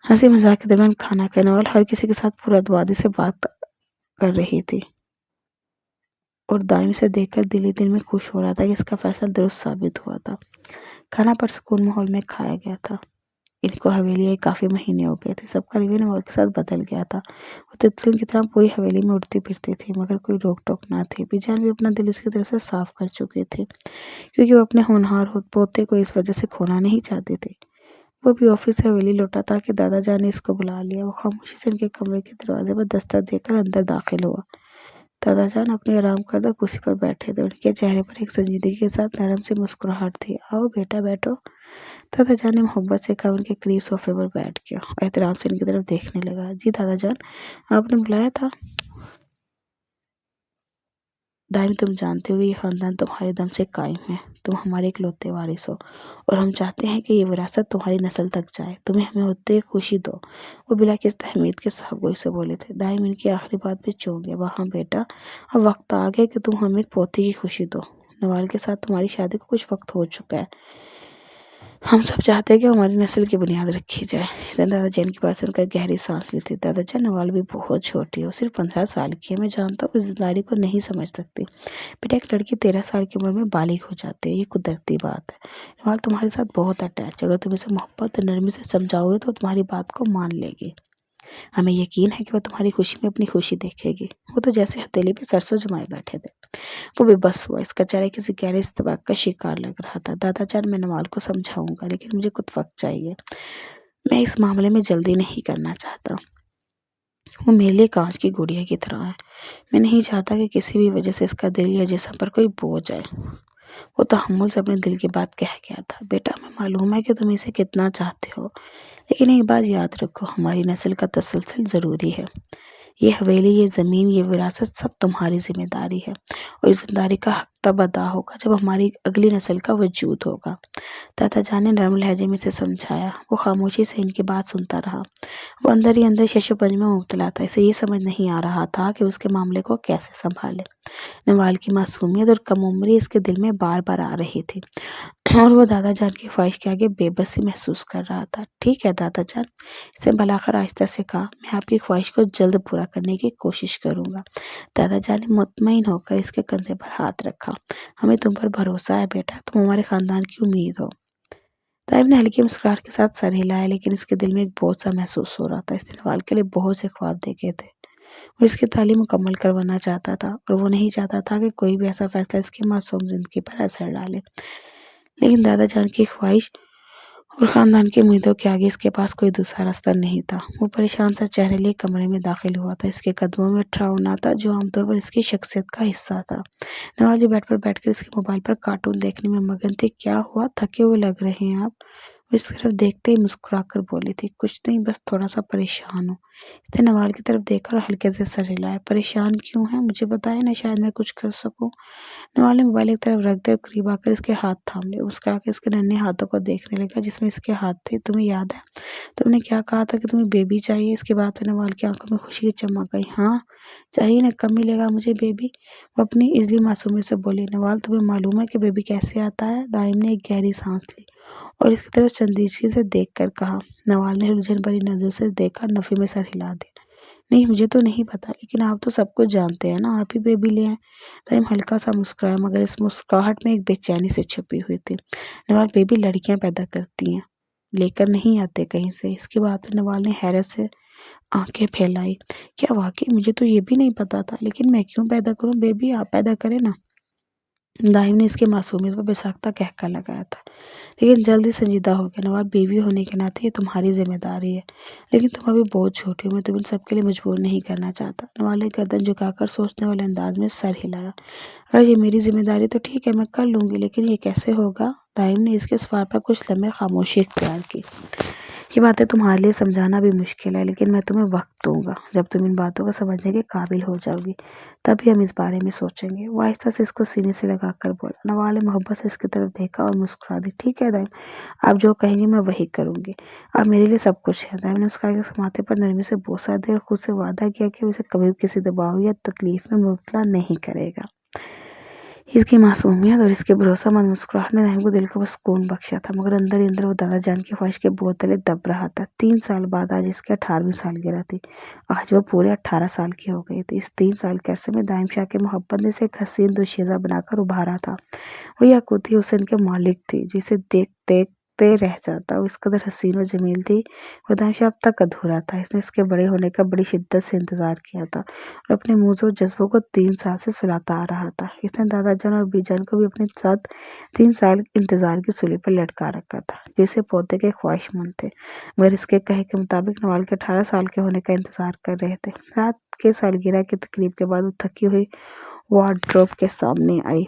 ہنسی مذاق کے درمیان کھانا کھایا۔ نوال ہر کسی کے ساتھ پرادبی سے بات کر رہی تھی اور دائم سے دیکھ کر دل ہی دل میں خوش ہو رہا تھا کہ اس کا فیصلہ درست ثابت ہوا تھا۔ کھانا پرسکون ماحول میں کھایا گیا تھا۔ ان کو حویلی آئے کافی مہینے ہو گئے تھے، سب کا رویہ نوال کے ساتھ بدل گیا تھا۔ وہ تتلیوں کی طرح پوری حویلی میں اڑتی پھرتی تھی، مگر کوئی روک ٹوک نہ تھی۔ بی جان بھی اپنا دل اس کی طرف سے صاف کر چکے تھے، کیونکہ وہ اپنے ہونہار پوتے کو اس وجہ سے کھونا نہیں چاہتے تھے۔ وہ بھی آفس سے حویلی لوٹا تھا کہ دادا جان نے اس کو بلا لیا۔ وہ خاموشی سے ان کے کمرے کے دروازے پر دستک دے کر اندر داخل ہوا۔ دادا جان اپنی آرام کردہ کرسی پر بیٹھے تھے، ان کے چہرے پر ایک سنجیدگی کے ساتھ نرم سی مسکراہٹ تھی۔ آؤ بیٹا بیٹھو، دادا جان نے محبت سے کہا۔ ان کے قریب صوفے پر بیٹھ گیا اور احترام سے ان کی طرف دیکھنے لگا۔ جی دادا جان، آپ نے بلایا تھا؟ دائم، تم جانتے ہو کہ یہ خاندان تمہارے دم سے قائم ہے، تم ہمارے اکلوتے وارث ہو اور ہم چاہتے ہیں کہ یہ وراثت تمہاری نسل تک جائے، تمہیں ہمیں ہوتے خوشی دو۔ وہ بلا کس تحمید کے ساتھ گوئی سے بولے تھے۔ دائم ان کی آخری بات پہ چونک گیا۔ وہاں بیٹا، اب وقت آ گیا کہ تم ہمیں ایک پوتی کی خوشی دو۔ نوال کے ساتھ تمہاری شادی کو کچھ وقت ہو چکا ہے، ہم سب چاہتے ہیں کہ ہماری نسل کی بنیاد رکھی جائے۔ دادا جان کی بات سن کر گہری سانس لی تھی۔ دادا جان، نوال بھی بہت چھوٹی ہے، وہ صرف 15 سال کی ہے، میں جانتا ہوں اس ذمہ داری کو نہیں سمجھ سکتی۔ بیٹا، ایک لڑکی 13 سال کی عمر میں بالغ ہو جاتی ہے، یہ قدرتی بات ہے۔ نوال تمہارے ساتھ بہت اٹیچ ہے، اگر تم اسے محبت اور نرمی سے سمجھاؤ گے تو تمہاری بات کو مان لے گی۔ ہمیں یقین ہے کہ وہ تمہاری خوشی میں اپنی خوشی دیکھے گی۔ وہ تو جیسے ہتھیلی پہ سرسوں جمائے بیٹھے تھے۔ وہ بے بس ہوا، اس کا چہرہ کسی گہرے اضطراب کا شکار لگ رہا تھا۔ دادا جان، میں نوال کو سمجھاؤں گا، لیکن مجھے کچھ وقت چاہیے، میں اس معاملے میں جلدی نہیں کرنا چاہتا۔ وہ میرے لیے کانچ کی گڑیا کی طرح ہے، میں نہیں چاہتا کہ کسی بھی وجہ سے اس کا دل یا جسم پر کوئی بوجھ آئے۔ وہ تحمل سے اپنے دل کی بات کہہ گیا تھا۔ بیٹا، ہمیں معلوم ہے کہ تم اسے کتنا چاہتے ہو، لیکن ایک بات یاد رکھو، ہماری نسل کا تسلسل ضروری ہے۔ یہ حویلی، یہ زمین، یہ وراثت سب تمہاری ذمہ داری ہے اور اس ذمہ داری کا حق تب ادا ہوگا جب ہماری اگلی نسل کا وجود ہوگا۔ دادا جان نے نرم لہجے میں اسے سمجھایا۔ وہ خاموشی سے ان کی بات سنتا رہا۔ وہ اندر ہی اندر شش و پنج میں مبتلا تھا، اسے یہ سمجھ نہیں آ رہا تھا کہ اس کے معاملے کو کیسے سنبھالے۔ نوال کی معصومیت اور کم عمری اس کے دل میں بار بار آ رہی تھی اور وہ دادا جان کی خواہش کے آگے بے بسی محسوس کر رہا تھا۔ ٹھیک ہے دادا جان، اسے بلا کر آہستہ سے کہا، میں آپ کی خواہش کو جلد پورا کرنے کی کوشش کروں گا۔ دادا جان نے مطمئن ہو کر اس کے کندھے پر ہاتھ رکھا۔ ہمیں تم پر بھروسہ ہے بیٹا، تم ہمارے خاندان کی امید ہو۔ دائم نے ہلکی مسکراہٹ کے ساتھ سر ہلایا، لیکن اس کے دل میں ایک بوجھ سا محسوس ہو رہا تھا۔ اس نے نوال کے لیے بہت سے خواب دیکھے تھے، وہ اس کی تعلیم مکمل کروانا چاہتا تھا اور وہ نہیں چاہتا تھا کہ کوئی بھی ایسا فیصلہ اس کی معصوم زندگی پر اثر ڈالے۔ لیکن دادا جان کی خواہش اور خاندان کی امیدوں کے آگے اس کے پاس کوئی دوسرا راستہ نہیں تھا۔ وہ پریشان سا چہرے لیے کمرے میں داخل ہوا تھا۔ اس کے قدموں میں ٹھراؤنا تھا جو عام طور پر اس کی شخصیت کا حصہ تھا۔ نوال جی بیڈ پر بیٹھ کر اس کے موبائل پر کارٹون دیکھنے میں مگن تھی۔ کیا ہوا؟ تھکے ہوئے لگ رہے ہیں آپ؟ وہ اس کی طرف دیکھتے ہی مسکرا کر بولی تھی۔ کچھ نہیں، بس تھوڑا سا پریشان ہوں۔ اس نے نوال کی طرف دیکھا اور ہلکے سے سر ہلایا۔ پریشان کیوں ہیں؟ مجھے بتائیں نا، شاید میں کچھ کر سکوں۔ نوال نے موبائل ایک طرف رکھ دیا اور قریب آ کر اس کے ہاتھ تھام لیے۔ مسکرا کے اس کے ننھے ہاتھوں کو دیکھنے لگا جس میں اس کے ہاتھ تھے۔ تمہیں یاد ہے تم نے کیا کہا تھا کہ تمہیں بیبی چاہیے؟ اس کی بات پہ نوال کی آنکھوں میں خوشی کی چمک آئی۔ ہاں چاہیے نا، کب ملے گا مجھے بیبی؟ وہ اپنی ازلی معصومیت سے بولی۔ نوال تمہیں معلوم ہے کہ بیبی کیسے آتا ہے؟ دائم نے ایک گہری سانس لی اور اس کی طرف سنجیدگی سے دیکھ کر کہا۔ نوال نے الجھن بھری نظروں سے دیکھا، نفی میں سر ہلا دیا۔ نہیں مجھے تو نہیں پتا، لیکن آپ تو سب کچھ جانتے ہیں نا، آپ ہی بیبی لے آئیں۔ دائم ہلکا سا مسکرایا مگر اس مسکراہٹ میں ایک بے چینی سے چھپی ہوئی تھی۔ نوال بیبی لڑکیاں پیدا کرتی ہیں، لے کر نہیں آتے کہیں سے۔ اس کی بات پہ نوال نے حیرت سے آنکھیں پھیلائی۔ کیا واقعی؟ مجھے تو یہ بھی نہیں پتا تھا، لیکن میں کیوں پیدا کروں بیبی؟ آپ پیدا کریں نا۔ دائم نے اس کی معصومیت پر بے-ساختہ قہقہ لگایا تھا، لیکن جلد ہی سنجیدہ ہو گیا۔ نوال بیوی ہونے کے ناطے یہ تمہاری ذمہ داری ہے، لیکن تم ابھی بہت چھوٹی ہو، میں تمہیں سب کے لیے مجبور نہیں کرنا چاہتا۔ نوال نے گردن جھکا کر سوچنے والے انداز میں سر ہلایا۔ اگر یہ میری ذمہ داری تو ٹھیک ہے، میں کر لوں گی، لیکن یہ کیسے ہوگا؟ دائم نے اس کے سوال پر کچھ لمحے خاموشی اختیار کی۔ یہ باتیں تمہارے لیے سمجھانا بھی مشکل ہے، لیکن میں تمہیں وقت دوں گا۔ جب تم ان باتوں کو سمجھنے کے قابل ہو جاؤ گی تبھی ہم اس بارے میں سوچیں گے۔ وہ آہستہ سے اس کو سینے سے لگا کر بولا۔ نوال نے محبت سے اس کی طرف دیکھا اور مسکرا دی۔ ٹھیک ہے دائم، آپ جو کہیں گے میں وہی کروں گی، آپ میرے لیے سب کچھ ہے۔ دائم نے مسکرا کے اس کے ماتھے پر نرمی سے بوسہ دیا اور خود سے وعدہ کیا کہ وہ اسے کبھی بھی کسی دباؤ یا تکلیف میں مبتلا نہیں کرے گا۔ اس کی معصومیت اور اس کے بھروسہ مند مسکراہٹ نے دائم کو دل کو سکون بخشا تھا، مگر اندر ہی اندر وہ دادا جان کی خواہش کے بوجھ تلے دب رہا تھا۔ 3 سال بعد آج اس کی 18ویں سالگرہ تھی۔ آج وہ پورے 18 سال کی ہو گئی تھی۔ اس 3 سال کے عرصے میں دائم شاہ کی محبت نے اسے ایک حسین دوشیزہ بنا کر ابھارا تھا۔ وہ یاقوتی حسن کے مالک تھی جو اسے دیکھتے رہ جاتا۔ وہ اس قدر حسین و جمیل تھی، وہ دائم شاہ اب تک ادھورا تھا۔ اس نے اس کے بڑے ہونے کا بڑی شدت سے انتظار کیا تھا اور اپنے موزوں جذبوں کو 3 سال سے سلاتا آ رہا تھا۔ اس نے دادا جان اور بی جان کو بھی اپنے ساتھ 3 سال انتظار کی سولی پر لٹکا رکھا تھا، جو اسے پوتے کے خواہش مند تھے، مگر اس کے کہے کے مطابق نوال کے 18 سال کے ہونے کا انتظار کر رہے تھے۔ رات کے سالگرہ کی تقریب کے بعد وہ تھکی ہوئی وارڈروب کے سامنے آئی،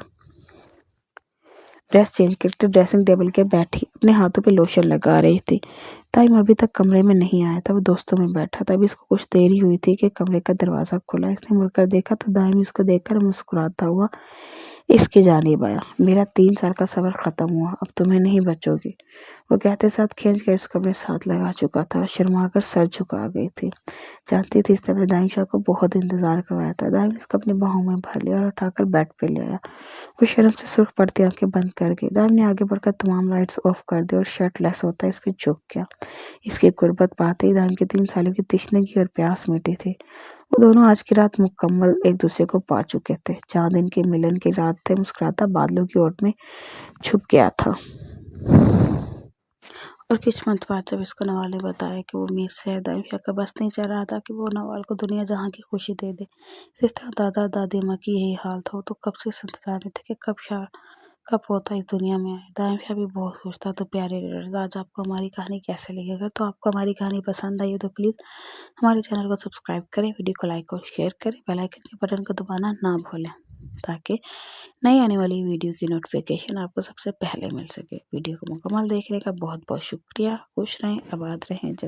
ڈریس چینج کر کے ڈریسنگ ٹیبل کے بیٹھی اپنے ہاتھوں پہ لوشن لگا رہی تھی۔ دائم ابھی تک کمرے میں نہیں آیا تھا، وہ دوستوں میں بیٹھا تھا۔ ابھی اس کو کچھ دیر ہی ہوئی تھی کہ کمرے کا دروازہ کھلا۔ اس نے مڑ کر دیکھا تو دائم اس کو دیکھ کر مسکراتا ہوا اس کی جانب آیا۔ میرا 3 سال کا صبر ختم ہوا، اب تمہیں نہیں بچو گی، وہ کہتے ساتھ کھینچ کر اس کو اپنے ساتھ لگا چکا تھا۔ شرما کر سر جھکا گئی تھی، جانتی تھی اس نے اپنے دائم شاہ کو بہت انتظار کروایا تھا۔ دائم نے اس کو اپنی باہوں میں بھر لیا اور اٹھا کر بیڈ پہ لے آیا۔ وہ شرم سے سرخ پڑتی آنکھیں بند کر گئی۔ دائم نے آگے بڑھ کر تمام لائٹس آف کر دی اور شرٹ لیس ہوتا اس پہ جھک گیا۔ اس کی قربت پاتے ہی دائم کے 3 سالوں کی تشنگی اور پیاس مٹی تھی۔ وہ دونوں آج کی رات مکمل ایک دوسرے کو پا چکے تھے۔ چاند ان کے ملن کی رات تھے، مسکراتا بادلوں کی اوٹ میں چھپ گیا تھا۔ اور کچھ منٹ بعد جب اس کو نوال نے بتایا کہ وہ امید سے ہے، دائم شاہ کا بس نہیں چل رہا تھا کہ وہ نوال کو دنیا جہاں کی خوشی دے دے۔ جس طرح دادا دادی ماں کی یہی حال تھا، وہ تو کب سے اس انتظار میں تھے کہ کب پوتا اس دنیا میں آئے۔ دائم شاہ بھی بہت خوش تھا۔ تو پیارے ریڈرز، آج آپ کو ہماری کہانی کیسے لگی؟ اگر تو آپ کو ہماری کہانی پسند آئی ہے تو پلیز ہمارے چینل کو سبسکرائب کریں، ویڈیو کو لائک اور شیئر کریں، بیل آئیکن کے بٹن کو دبانا نہ بھولیں تاکہ نئی آنے والی ویڈیو کی نوٹیفیکیشن آپ کو سب سے پہلے مل سکے۔ ویڈیو کو مکمل دیکھنے کا بہت بہت شکریہ۔ خوش رہیں، آباد رہیں۔